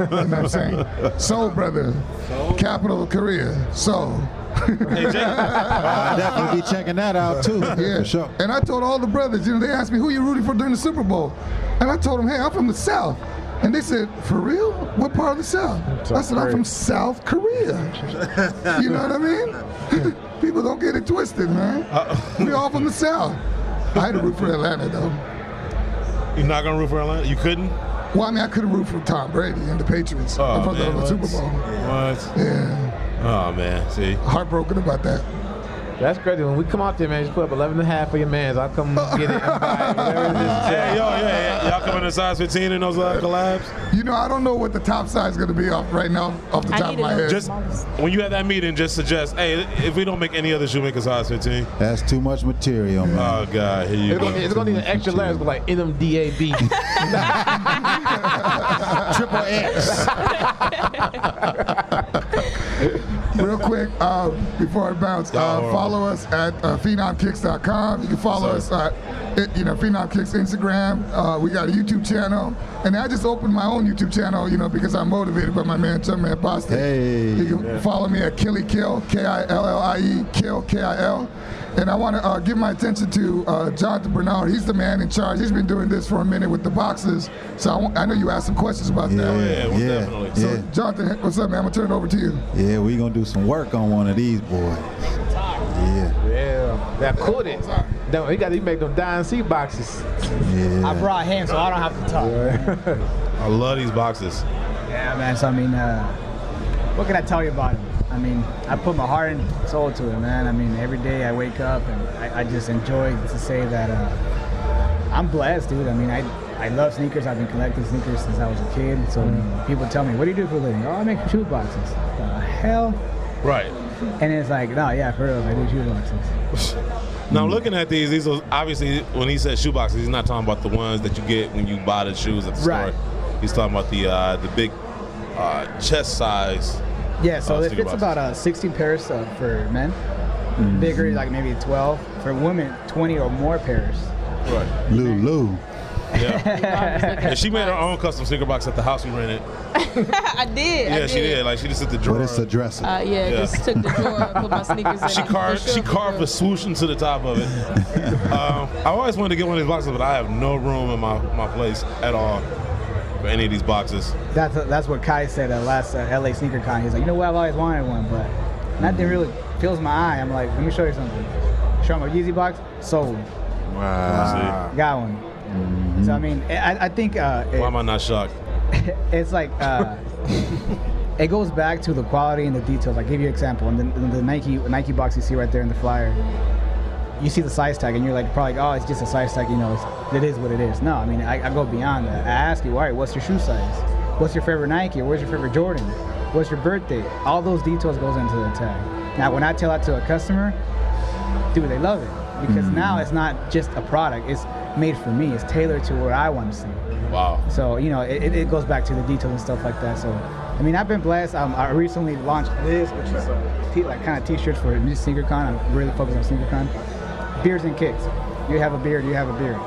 know what I'm saying? Seoul, brother, capital of Korea, Seoul. Hey, Jay. I'll definitely be checking that out too. Yeah, for sure. And I told all the brothers, you know, they asked me who you rooting for during the Super Bowl, and I told them, hey, I'm from the South. And they said, for real? What part of the South? I said, I'm from South Korea. You know what I mean? People don't get it twisted, man. We all from the South. I had to root for Atlanta, though. You're not gonna root for Atlanta? You couldn't? Well, I mean, I couldn't root for Tom Brady and the Patriots. Oh, for the Super Bowl. What? Yeah. Oh man, see. Heartbroken about that. That's crazy. When we come out there, man, just put up 11.5 for your mans. I'll come get it and buy it, whatever it is. Hey, y'all coming in size 15 in those collabs? You know, I don't know what the top size is going to be off right now, off the top of my head. Just when you have that meeting, just suggest, hey, if we don't make any other shoe, make a size 15. That's too much material, man. Oh God, here you go. It's gonna need an extra letter. It's like NMDAB. Triple X. Real quick, before I bounce, follow us at PhenomKicks.com. You can follow us at Phenom Kicks Instagram. We got a YouTube channel, and I just opened my own YouTube channel, you know, because I'm motivated by my man Jumpman Boston. Hey. You can follow me at Killie Kill, Killie, Kill, Kil. And I want to give my attention to Jonathan Bernard. He's the man in charge. He's been doing this for a minute with the boxes. So I know you asked some questions about that. Definitely. So, Jonathan, what's up, man? I'm going to turn it over to you. Yeah, we're going to do some work on one of these boys. Yeah. That could it. You got to make them dying seat boxes. Yeah. I brought him, so I don't have to talk. I love these boxes. Yeah, man. So, I mean, what can I tell you about him? I mean, I put my heart and soul to it, man. I mean, every day I wake up and I just enjoy to say that I'm blessed, dude. I mean, I love sneakers. I've been collecting sneakers since I was a kid. So people tell me, what do you do for a living? Oh, I make shoe boxes. The hell? Right. And it's like, no, yeah, for real, I do shoe boxes. Now, looking at these are obviously, when he says shoe boxes, he's not talking about the ones that you get when you buy the shoes at the store. He's talking about the big chest size. Yeah, so it fits about 16 pairs for men. Bigger, like maybe 12. For women, 20 or more pairs. Right. Lulu. Yeah. And she made her own custom sneaker box at the house we rented. I did. Yeah, she did. Like, she just took the drawer. But it's a dresser. Just took the drawer and put my sneakers in. She carved a swoosh into the top of it. I always wanted to get one of these boxes, but I have no room in my place at all for any of these boxes. That's what Kai said at last LA SneakerCon. He's like, you know what, I've always wanted one, but nothing really fills my eye. I'm like, let me show you something. Show him a Yeezy box, sold. Wow. Got one. So I mean, I think. Why am I not shocked? It's like it goes back to the quality and the details. I'll give you an example. And the Nike box you see right there in the flyer, you see the size tag and you're like, probably, oh, it's just a size tag. You know, it is what it is. No, I mean, I go beyond that. I ask you, all right, what's your shoe size? What's your favorite Nike? Or where's your favorite Jordan? What's your birthday? All those details goes into the tag. Now, when I tell that to a customer, dude, they love it because now it's not just a product. It's made for me. It's tailored to what I want to see. Wow. So, you know, it goes back to the details and stuff like that. So, I mean, I've been blessed. I recently launched this, which is like kind of t-shirts for SneakerCon. I'm really focused on SneakerCon. Beards and kicks. You have a beard, you have a beard.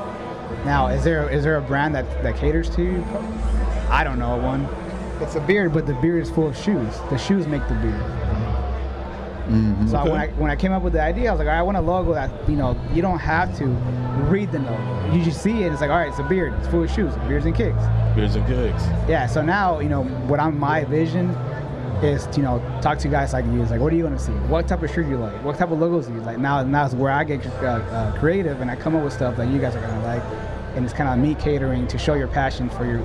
Now, is there a brand that caters to you? I don't know one. It's a beard, but the beard is full of shoes. The shoes make the beard. Mm-hmm. So when I came up with the idea, I was like, all right, I want a logo that, you know, you don't have to read the logo. You just see it. It's like, all right, it's a beard. It's full of shoes. Beards and kicks. Beards and kicks. Yeah. So now, you know, my vision is to, you know, talk to guys like you. It's like, what do you want to see? What type of shirt you like? What type of logos do you like? Now is where I get creative, and I come up with stuff that you guys are gonna like, and it's kind of me catering to show your passion for your.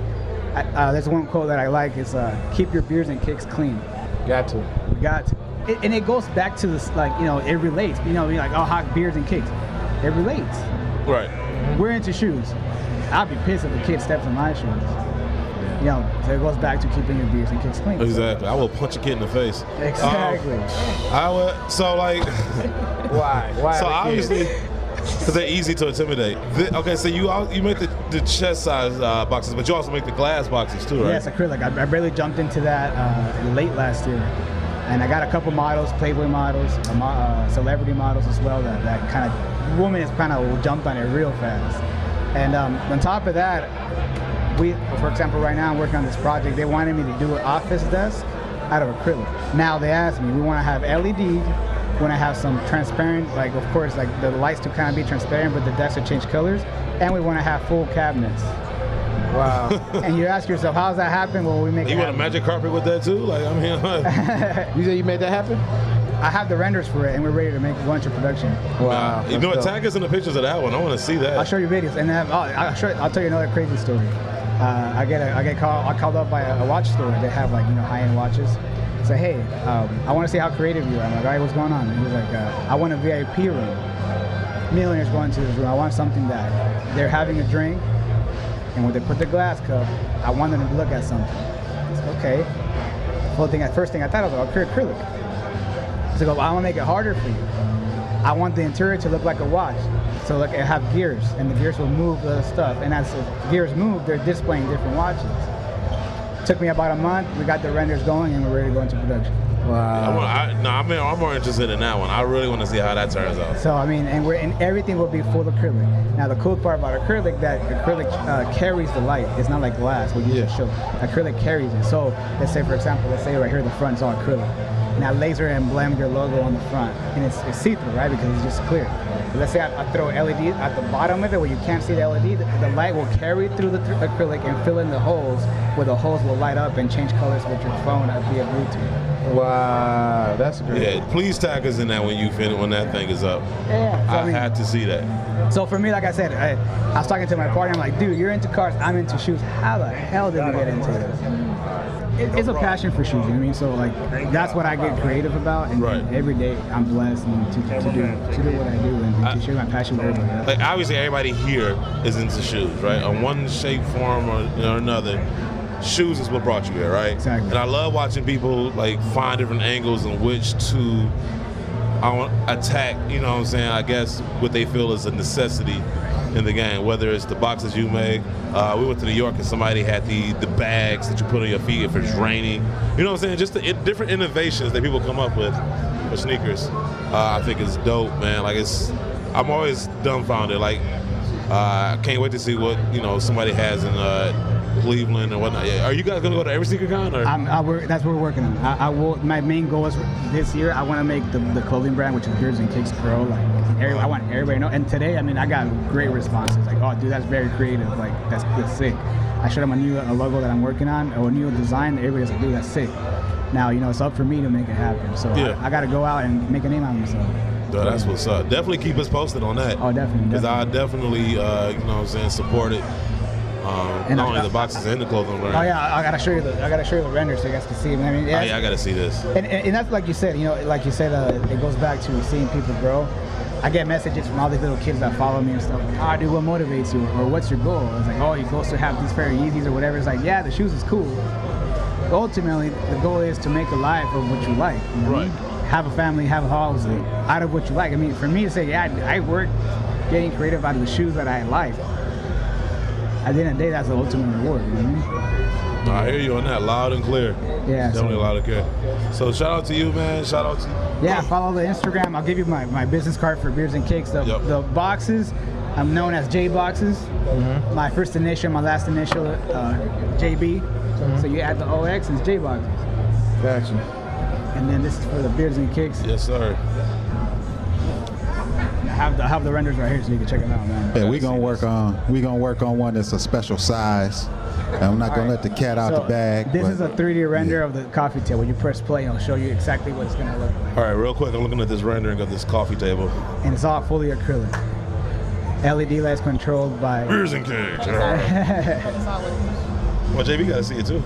There's one quote that I like. It's keep your beards and kicks clean. Got to. We got to. And it goes back to this, like, you know, it relates. You know, you're like, oh, hot beards and kicks. It relates. Right. We're into shoes. I'd be pissed if the kid steps in my shoes. You know, so it goes back to keeping your beards and kicks clean. Exactly. I will punch a kid in the face. Exactly. I would. So like. Why? So obviously, because they're easy to intimidate. Okay, so you make the chest size boxes, but you also make the glass boxes too, right? Yes, acrylic. I really jumped into that late last year. And I got a couple models, Playboy models, celebrity models as well, that kind of, women has kind of jumped on it real fast. And on top of that, for example, right now I'm working on this project. They wanted me to do an office desk out of acrylic. Now they asked me, we want to have LED, we want to have some transparent, like, of course, like the lights to kind of be transparent, but the desks to change colors, and we want to have full cabinets. Wow. And you ask yourself, how does that happen? Well, we make. You want a magic carpet with that too? Like, I mean, you say you made that happen? I have the renders for it, and we're ready to make a bunch of production. Wow. You know what? Tag us in the pictures of that one. I want to see that. I'll show you videos, and I'll tell you another crazy story. I called up by a watch store. They have, like, you know, high-end watches. Say, hey, I want to see how creative you are. I'm like, all right, what's going on? And he was like, I want a VIP room. Millionaires going to this room. I want something that they're having a drink. And when they put the glass cup, I want them to look at something. It's okay. First thing I thought, I was like, okay, acrylic. So I want to make it harder for you. I want the interior to look like a watch. So like, it have gears, and the gears will move the stuff. And as the gears move, they're displaying different watches. Took me about a month. We got the renders going, and we're ready to go into production. Wow. I'm more interested in that one. I really want to see how that turns out. So I mean, and everything will be full acrylic. Now the cool part about acrylic, that acrylic carries the light. It's not like glass where you just show. Acrylic carries it. So let's say, for example, right here the front is all acrylic. Now laser emblem your logo on the front, and it's see-through, right? Because it's just clear. But let's say I throw LED at the bottom of it where you can't see the LED. The light will carry through the acrylic and fill in the holes, where the holes will light up and change colors with your phone via Bluetooth. Wow, that's great. Yeah, please tag us in that when that thing is up. Yeah. So, I had to see that. So for me, like I said, I was talking to my partner. I'm like, dude, you're into cars. I'm into shoes. How the hell did we get into this? It's a passion for shoes. You know what I mean? So like, that's what I get creative about. And every day, I'm blessed to do what I do and to share my passion with everybody else. Like, obviously, everybody here is into shoes, right? On one shape, form, or another. Shoes is what brought you here, right? Exactly. And I love watching people like find different angles in which to attack, you know what I'm saying, I guess what they feel is a necessity in the game, whether it's the boxes you make. We went to New York and somebody had the bags that you put on your feet if it's raining. You know what I'm saying? Just the different innovations that people come up with for sneakers, I think is dope, man. Like, I'm always dumbfounded. Like, I can't wait to see what, you know, somebody has in Cleveland and whatnot. Are you guys gonna go to every SneakerCon? Or? That's what we're working on. My main goal is this year. I want to make the clothing brand, which is Beards and Kicks Pro. Like, I want everybody to know. And today, I mean, I got great responses. Like, oh, dude, that's very creative. Like, that's sick. I showed them a logo that I'm working on, or a new design. Everybody's like, dude, that's sick. Now, you know, it's up for me to make it happen. So I got to go out and make a name out of myself. Dude, that's what's up. Definitely keep us posted on that. Oh, definitely. Because I definitely, you know what I'm saying, support it. Not only the boxes and the clothing brand. Oh yeah, I gotta show you the renders so you guys can see. I mean, I gotta see this. And that's like you said, you know, it goes back to seeing people grow. I get messages from all these little kids that follow me and stuff. Like, dude, what motivates you, or what's your goal? It's like, oh, your goal is to have these pair of Yeezys or whatever. It's like, yeah, the shoes is cool. But ultimately, the goal is to make a life of what you like. You know? Right. Have a family, have a house out of what you like. I mean, for me to say, yeah, I work getting creative out of the shoes that I like. At the end of the day, that's the ultimate reward. You know what I mean? No, I hear you on that, loud and clear. Yeah, definitely loud and clear. So shout out to you, man. Shout out to you. Yeah, follow the Instagram. I'll give you my business card for Beers and Cakes. The boxes, I'm known as J Boxes. My first initial, my last initial, JB. So you add the OX and it's J Boxes. Gotcha. And then this is for the Beers and Cakes. Yes, sir. I have the renders right here so you can check them out, man. Yeah, we're gonna work on one that's a special size. I'm not gonna let the cat out the bag. This is a 3D render of the coffee table. You press play and it'll show you exactly what it's gonna look like. All right, real quick, I'm looking at this rendering of this coffee table. And it's all fully acrylic. LED lights controlled by Beers and Cakes. Well, JB gotta see it too.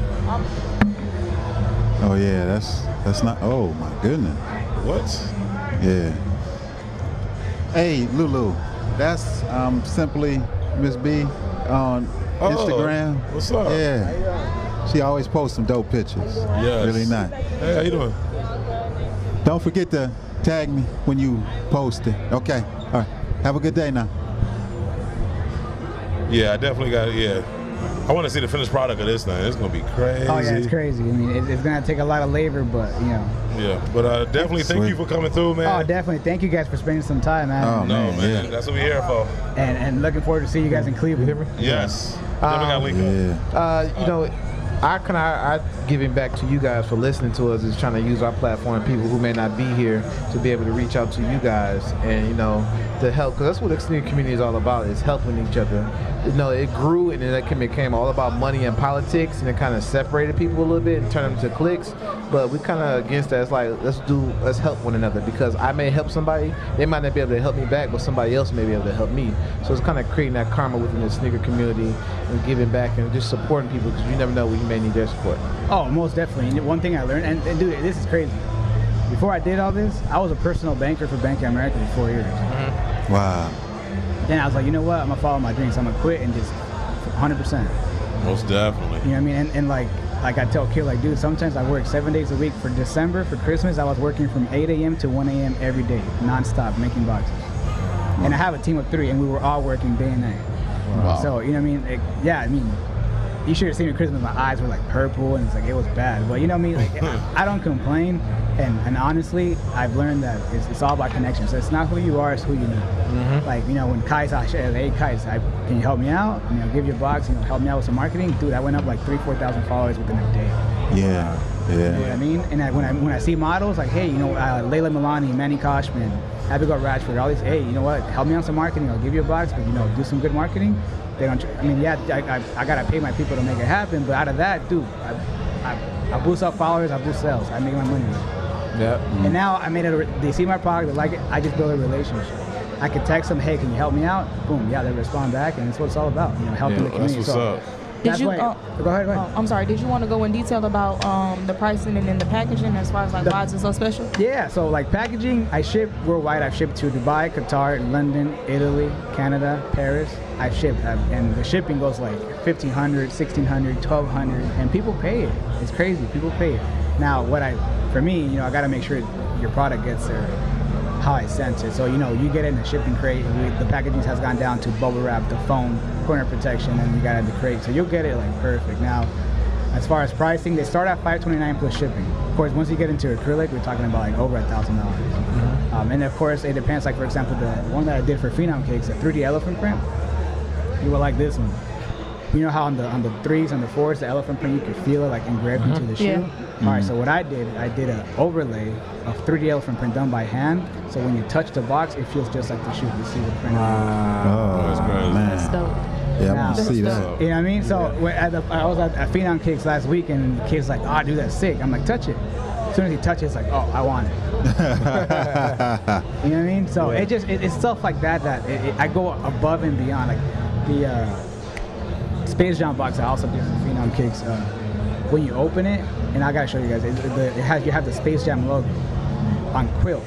Oh yeah, that's not. Oh my goodness. What? Yeah. Hey Lulu, that's simply Miss B on Instagram. What's up? Yeah. She always posts some dope pictures. Yes. Really nice. Hey, how you doing? Don't forget to tag me when you post it. Okay. All right. Have a good day now. Yeah, I definitely got it. Yeah. I want to see the finished product of this thing. It's going to be crazy. Oh, yeah, it's crazy. I mean, it's going to take a lot of labor, but, you know. Yeah, but definitely thank you for coming through, man. Oh, definitely. Thank you guys for spending some time, man. Oh, no, man. That's what we're here for. And looking forward to seeing you guys in Cleveland. Yes. Definitely got link up. You know, I giving back to you guys for listening to us is trying to use our platform, people who may not be here, to be able to reach out to you guys and, you know, to help, because that's what the sneaker community is all about, is helping each other. You know, it grew and then it became all about money and politics, and it kind of separated people a little bit and turned them to cliques. But we kind of against that. It's like, let's help one another, because I may help somebody, they might not be able to help me back, but somebody else may be able to help me. So it's kind of creating that karma within the sneaker community and giving back and just supporting people, because you never know when you may need their support. Oh, most definitely. And one thing I learned, and dude, this is crazy. Before I did all this, I was a personal banker for Bank of America for 4 years. Wow. Then I was like, you know what? I'm gonna follow my dreams. I'm gonna quit and just 100%. Most definitely. You know what I mean? And like I tell Kid, like, dude, sometimes I work 7 days a week. For December, for Christmas, I was working from 8 a.m. to 1 a.m. every day, nonstop, making boxes. And I have a team of 3, and we were all working day and night. Wow. So, you know what I mean? I mean, you should have seen me at Christmas. My eyes were like purple, and it's like, it was bad. But you know what I mean? Like, I don't complain. And honestly, I've learned that it's all about connections. So it's not who you are, it's who you know. Like, you know, when Kai's, hey Kai's, can you help me out? You know, give you a box, you know, help me out with some marketing. Dude, I went up like 3,000-4,000 followers within a day. Yeah. You know what I mean? And when I see models, like, hey, you know, Layla Milani, Manny Koshman, Abigail Ratchford, all these, hey, you know what, help me on some marketing, I'll give you a box, but, you know, do some good marketing. They don't, I mean, yeah, I got to pay my people to make it happen, but out of that, dude, I boost up followers, I boost sales, I make my money. Yeah. And now I made it, they see my product, they like it, I just build a relationship. I could text them, hey, can you help me out? Boom, yeah, they respond back, and that's what it's all about, you know, helping the community. That's what's up. Did you? Go ahead. I'm sorry. Did you want to go in detail about the pricing and then the packaging as far as like why is it so special? Yeah. So like packaging, I ship worldwide. I've shipped to Dubai, Qatar, London, Italy, Canada, Paris. I've shipped, and the shipping goes like $1,500, $1,600, $1,200, and people pay it. It's crazy. People pay it. Now, for me, you know, I got to make sure your product gets there how I sent it. So, you know, you get it in a shipping crate, the packaging has gone down to bubble wrap, the foam, corner protection, and you got it in the crate. So you'll get it like perfect. Now, as far as pricing, they start at $529 plus shipping. Of course, once you get into acrylic, we're talking about like over $1,000. And of course, it depends. Like for example, the one that I did for Phenom Cakes, a 3D elephant print, you will like this one. You know how on the 3s and the 4s, the elephant print, you can feel it like engraved into the shoe? Yeah. All right, so what I did an overlay of 3D elephant print done by hand. So when you touch the box, it feels just like the shoe. You see the print. Oh, that's crazy. Man. That's dope. Yeah, I want to see that. You know what I mean? So I was at Phenom Cakes last week, and the kid's like, oh, dude, that's sick. I'm like, touch it. As soon as he touches it, it's like, oh, I want it. You know what I mean? So it's stuff like that I go above and beyond. Like the Space Jam box I also did for Phenom Cakes. When you open it, and I gotta show you guys, you have the Space Jam logo on quilt.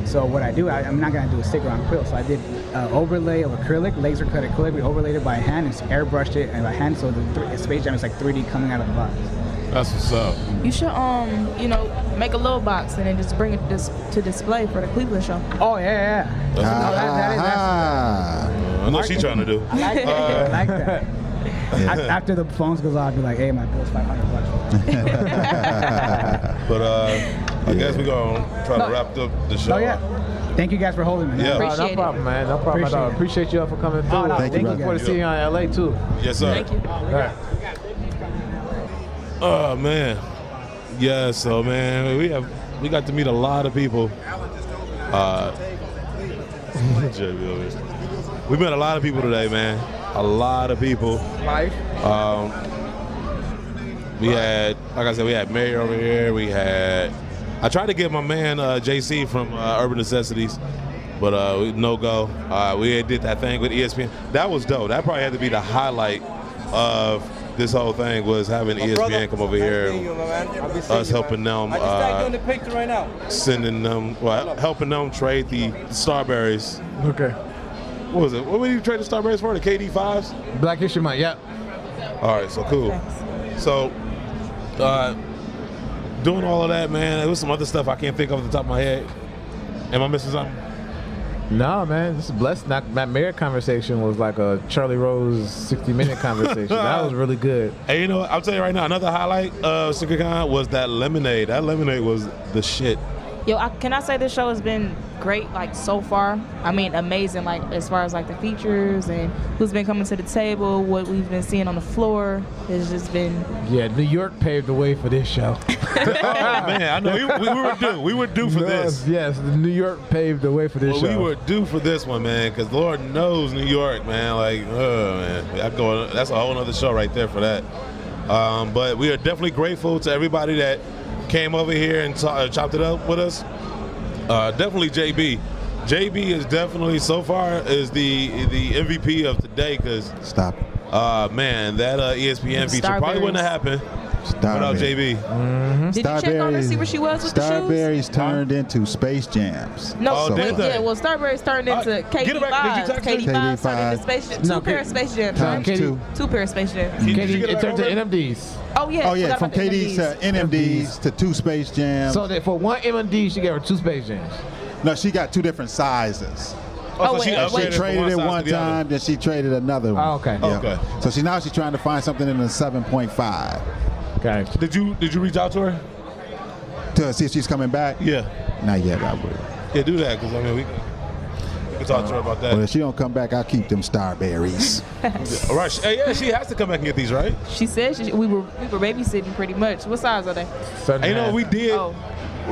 So what I do, I'm not gonna do a sticker on quilt. So I did overlay of acrylic, laser cut acrylic. We overlaid it by hand and airbrushed it by hand. So the Space Jam is like 3D coming out of the box. That's what's up. You should, make a little box and then just bring it to display for the Cleveland show. Oh yeah. I know what she's trying to do. I like that. After the phones goes off, I'll be like, hey, my bill's $500. But I guess we're going to try to wrap up the show. Oh, yeah. Thank you guys for holding me. Yeah. No problem, man. No problem at all. Appreciate y'all for coming through. Thank you. Looking forward to seeing you in LA too. Yes, sir. Thank you. All right. Oh man. Yeah, so man, we got to meet a lot of people. We met a lot of people today, man. A lot of people. Life. We had, like I said, we had Mary over here. I tried to get my man JC from Urban Necessities, but no go. We did that thing with ESPN. That was dope. That probably had to be the highlight of this whole thing, was having ESPN come over here and us helping them, doing the picture right now. sending them, helping them trade the Starberries. Okay. What was it? What would you trade the Starberries for? The KD5s? Black History Month. Yep. All right, so cool. So, doing all of that, man, there was some other stuff I can't think of off the top of my head. Am I missing something? No, man, this is blessed. That mayor conversation was like a Charlie Rose 60-minute conversation. That was really good. Hey, you know what? I'll tell you right now, another highlight of SneakerCon was that lemonade. That lemonade was the shit. Yo, can I say this show has been great, like, so far? I mean, amazing, like, as far as, like, the features and who's been coming to the table, what we've been seeing on the floor. It's just been... Yeah, New York paved the way for this show. Oh, man, I know. We were due for this. Yes, New York paved the way for this show. We were due for this one, man, because Lord knows New York, man. Like, oh, man. That's a whole other show right there for that. But we are definitely grateful to everybody that came over here and chopped it up with us. Definitely JB. JB is definitely, so far, is the MVP of today, because stop it. Man, that ESPN feature probably wouldn't have happened without JB. Mm-hmm. Did you check on her, see where she was with the shoes? Starberries turned into Space Jams. No, Starberries turned into KD5s. KD5s turned into Space Jams. Two pair of Space Jams. Two pair of Space Jams. It turned to NMDs. Oh, yeah. From KDs to NMDs to 2 Space Jams. So that for one NMD, she gave her 2 Space Jams. No, she got 2 different sizes. So she traded it one time, then she traded another one. Oh, okay. Yeah. Okay. So she's trying to find something in the 7.5. Okay. Did you reach out to her to see if she's coming back? Yeah. Not yet, I would. Yeah, do that, because I mean we can talk to her about that. Well, if she don't come back, I'll keep them Starberries. All right. Hey, she has to come back and get these, right? She said we were babysitting pretty much. What size are they? Hey, you know, we did.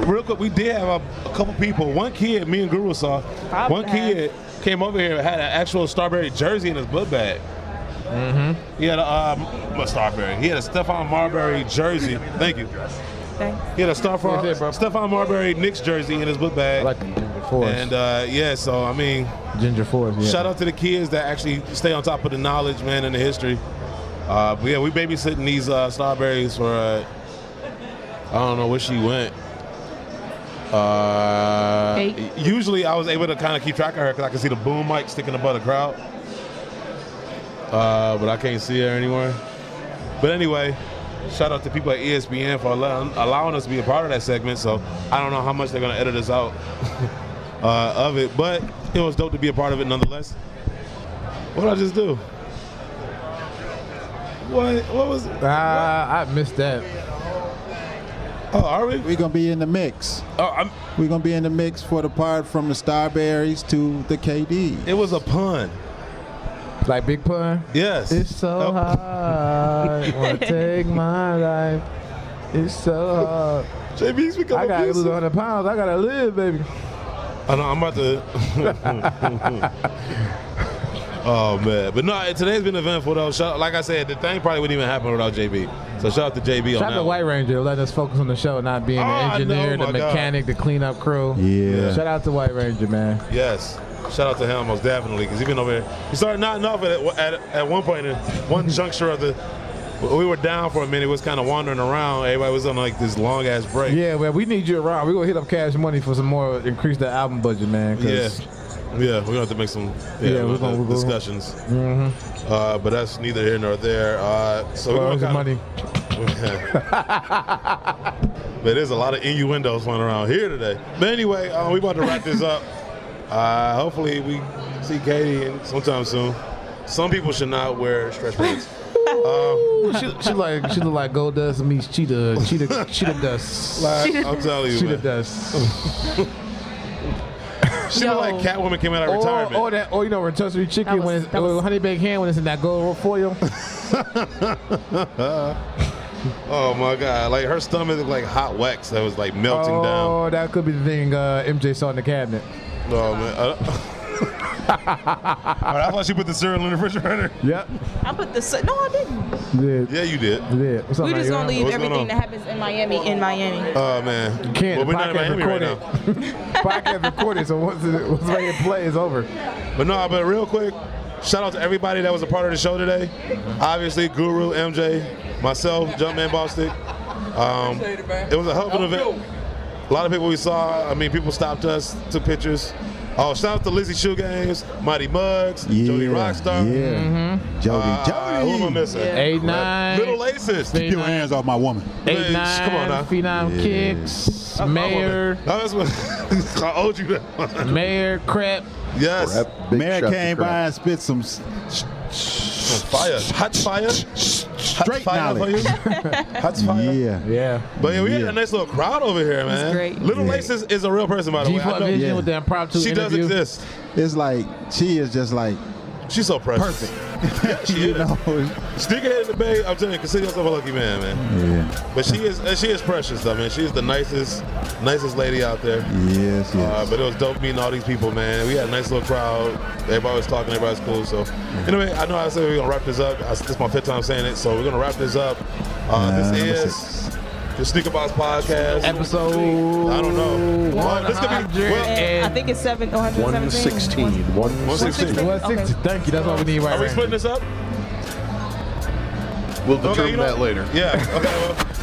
Real quick, we did have a couple people. One kid, me and Guru saw. One kid came over here and had an actual Starberry jersey in his book bag. Mm-hmm. He had a Starberry. He had a Stephon Marbury jersey. Thank you. Thanks. He had a Stephon Marbury Knicks jersey in his book bag. I like the Ginger Force. And so I mean, Ginger Force. Yeah. Shout out to the kids that actually stay on top of the knowledge, man, and the history. But yeah, we babysitting these Starberries for I don't know where she went. Usually I was able to kind of keep track of her because I could see the boom mic sticking above the crowd. But I can't see her anymore. But anyway, shout out to people at ESPN for allowing us to be a part of that segment. So I don't know how much they're going to edit us out of it. But it was dope to be a part of it nonetheless. What did I just do? What was it? I missed that. Oh, are we? We're going to be in the mix. We're going to be in the mix for the part from the Starberries to the KD. It was a pun. Like big pun? Yes. It's so hard. Want to take my life. It's so hard. JB's become I got to lose 100 pounds. I got to live, baby. I know, I'm about to. Oh, man. But no, today's been eventful, though. Like I said, the thing probably wouldn't even happen without JB. So shout out to JB on that. Shout out to White Ranger letting us focus on the show, not being the engineer, the mechanic, the cleanup crew. Yeah. Shout out to White Ranger, man. Yes. Shout out to him most definitely, because he's been over here. He started nodding off at one point in one juncture of the. We were down for a minute. Was kind of wandering around. Everybody was on like this long ass break. Yeah, man, we need you around. We're gonna hit up Cash Money for some more, increase the album budget, man. Yeah, we're gonna have to make some discussions. Mm-hmm. But that's neither here nor there. So we're gonna money. But there's a lot of innuendos flying around here today. But anyway, we about to wrap this up. Hopefully we see Katie sometime soon. Some people should not wear stretch pants. She look like Gold Dust meets cheetah dust. I'm telling you, cheetah man. dust. She look like Catwoman came out of retirement. Or you know, rotisserie chicken when honey baked ham when it's in that gold foil. Oh my God! Like her stomach looked like hot wax that was like melting down. Oh, that could be the thing MJ saw in the cabinet. Oh man. I thought she put the cereal in the refrigerator. Yep. I put the no, I didn't. Yeah, you did. What's up, We just gonna leave What's everything that happens in Miami in Miami. Oh man, you can't. Well, we're not in Miami right now. Podcast recorded, so once ready to play is over. But no, real quick, shout out to everybody that was a part of the show today. Obviously, Guru, MJ, myself, Jumpman Bostic. It was a hell of an event. A lot of people we saw. I mean, people stopped us, took pictures. Oh, shout out to Lizzie Shoe Games, Mighty Muggs, Jody Rockstar. Yeah. Jody. Who am I missing? 8-9. Little Laces. Keep your hands off my woman. 8-9. Come on now. Phenom Kicks. Mayor. That's what I owed you that one. Mayor Crep. Yes. Mayor came by and spit some fire. Hot fire. Straight knowledge. Hot fire. Yeah. But yeah, we had a nice little crowd over here, man. It's great. Little Laces is a real person, by the way. G-Fuck Vision with the impromptu She does interview. exist. It's like she is just like she's so precious. Perfect. She is. Sneakerhead in the Bay, I'm telling you, consider yourself a lucky man, man. Yeah. But she is precious, though, man. She is the nicest lady out there. Yes. But it was dope meeting all these people, man. We had a nice little crowd. Everybody was talking. Everybody's cool. So, anyway, I know I said we're gonna wrap this up. This is my fifth time saying it, so we're gonna wrap this up. This is the Sneaker Box Podcast episode. I don't know. This could be. I think it's 116. 116. 160. Thank you. That's what we need right now. Are we splitting this up? We'll determine that later. Yeah. Okay.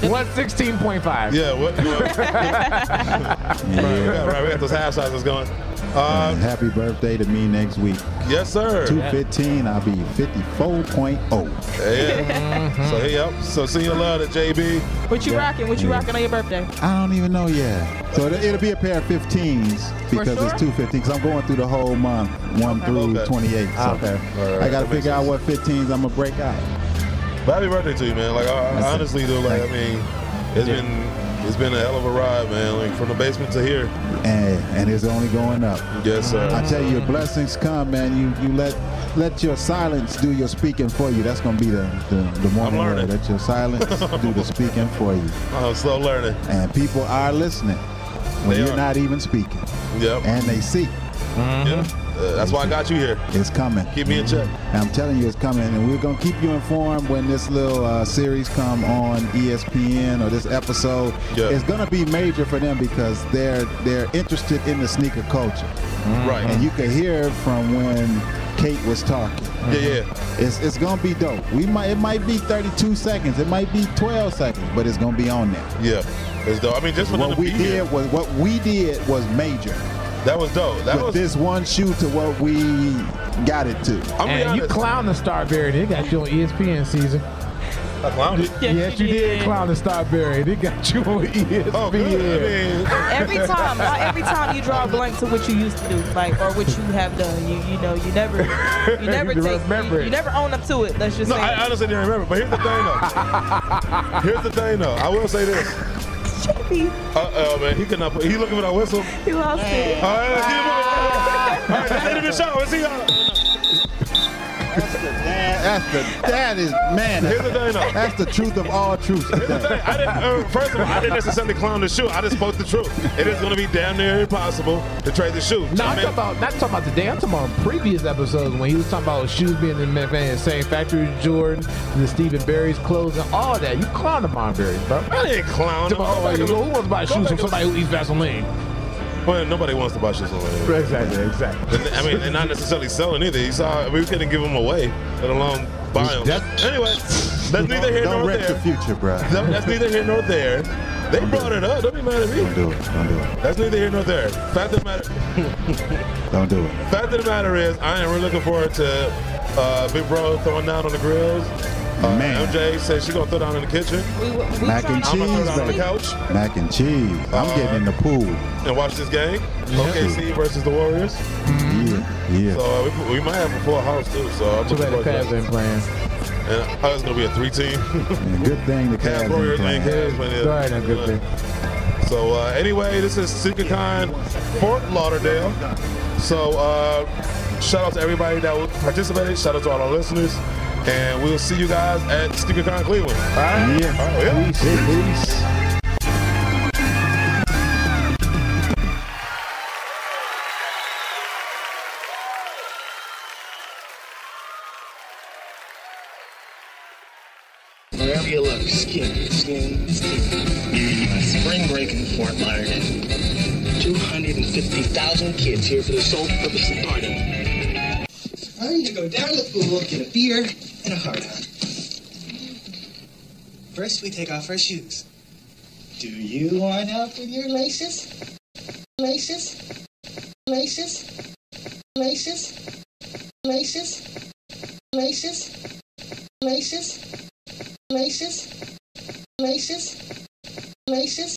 Well. 116.5. Yeah. What? Right. We got those half sizes going. Happy birthday to me next week. Yes, sir. 215. I'll be 54.0. Yeah. So So send your love to JB. What you rocking? What you rocking on your birthday? I don't even know yet. So it'll be a pair of 15s because it's 215. Because I'm going through the whole month, 1 through 28. So I got to figure out what 15s I'm gonna break out. But happy birthday to you, man. Like I honestly do. Like I mean, it's been a hell of a ride, man. Like from the basement to here. And it's only going up. Yes, sir. I tell you, blessings come, man. You let your silence do your speaking for you. That's gonna be the one word. Let your silence do the speaking for you. I'm slow learning. And people are listening when you're not even speaking. Yep. And they see. Yeah. That's why I got you here. It's coming. Keep me in check. And I'm telling you, it's coming, and we're gonna keep you informed when this little series come on ESPN or this episode. Yeah. It's gonna be major for them because they're interested in the sneaker culture. Right. And you can hear from when Kate was talking. Yeah. It's gonna be dope. It might be 32 seconds. It might be 12 seconds, but it's gonna be on there. Yeah. It's dope. I mean, just for what we did was major. That was dope. That was this one shoe to what we got it to. And you clown the Starberry. They got you on ESPN season. I clowned it. Yes, you did clown the Starberry. They got you on ESPN. Oh, good. I mean, every time you draw a blank to what you used to do, like or what you have done, you never you never own up to it. Let's just say. I honestly didn't remember. But here's the thing though. I will say this. Man, he could not. He looking for that whistle. He lost it. All right, let's keep moving. All right, let's end the show. Let's see y'all. That is, man. Here's the thing, though. That's the truth of all truths. Here's the thing. First of all, I didn't necessarily clown the shoe. I just spoke the truth. It is going to be damn near impossible to trade the shoe. No, I'm not talking about today. I'm talking about previous episodes when he was talking about shoes being in the same factory as Jordan, the Stephen Barry's clothes, and all that. You clowned the Barry's, bro. I didn't clown him. Who wants to buy shoes from somebody who eats Vaseline? Well, nobody wants to buy shoes on there. Exactly. I mean, they're not necessarily selling either. You saw, we couldn't give them away, let alone buy them. Anyway, that's neither here nor there. Don't wreck the future, bro. That's neither here nor there. They brought it up. Don't be mad at me. Don't do it. That's neither here nor there. Fact of the matter. Don't do it. Fact of the matter is, I am really looking forward to Big Bro throwing down on the grills. Man. MJ said she's gonna throw down in the kitchen. Mac and I'm gonna throw cheese, down on the baby. couch Mac and cheese. I'm getting in the pool. and watch this game. OKC versus the Warriors. Yeah. So we might have a full house too. So I'm Too bad the looking forward Cavs to ain't that. playing. And it's gonna be a 3-team. And good thing the Cavs Warriors ain't ain't playing. Cavs winning. All right, now, good thing. So anyway, this is SneakerCon Fort Lauderdale. So shout out to everybody that participated. Shout out to all our listeners. And we'll see you guys at SneakerCon Cleveland. All right? Yeah. All right, yeah. Peace. Wherever you look, skin. Spring break in Fort Lauderdale. 250,000 kids here for the sole purpose of partying. I'm going to go down to the pool, get a beer, and a hard-on. First, we take off our shoes. Do you want help with your laces? Laces? Laces? Laces? Laces? Laces? Laces? Laces? Laces? Laces?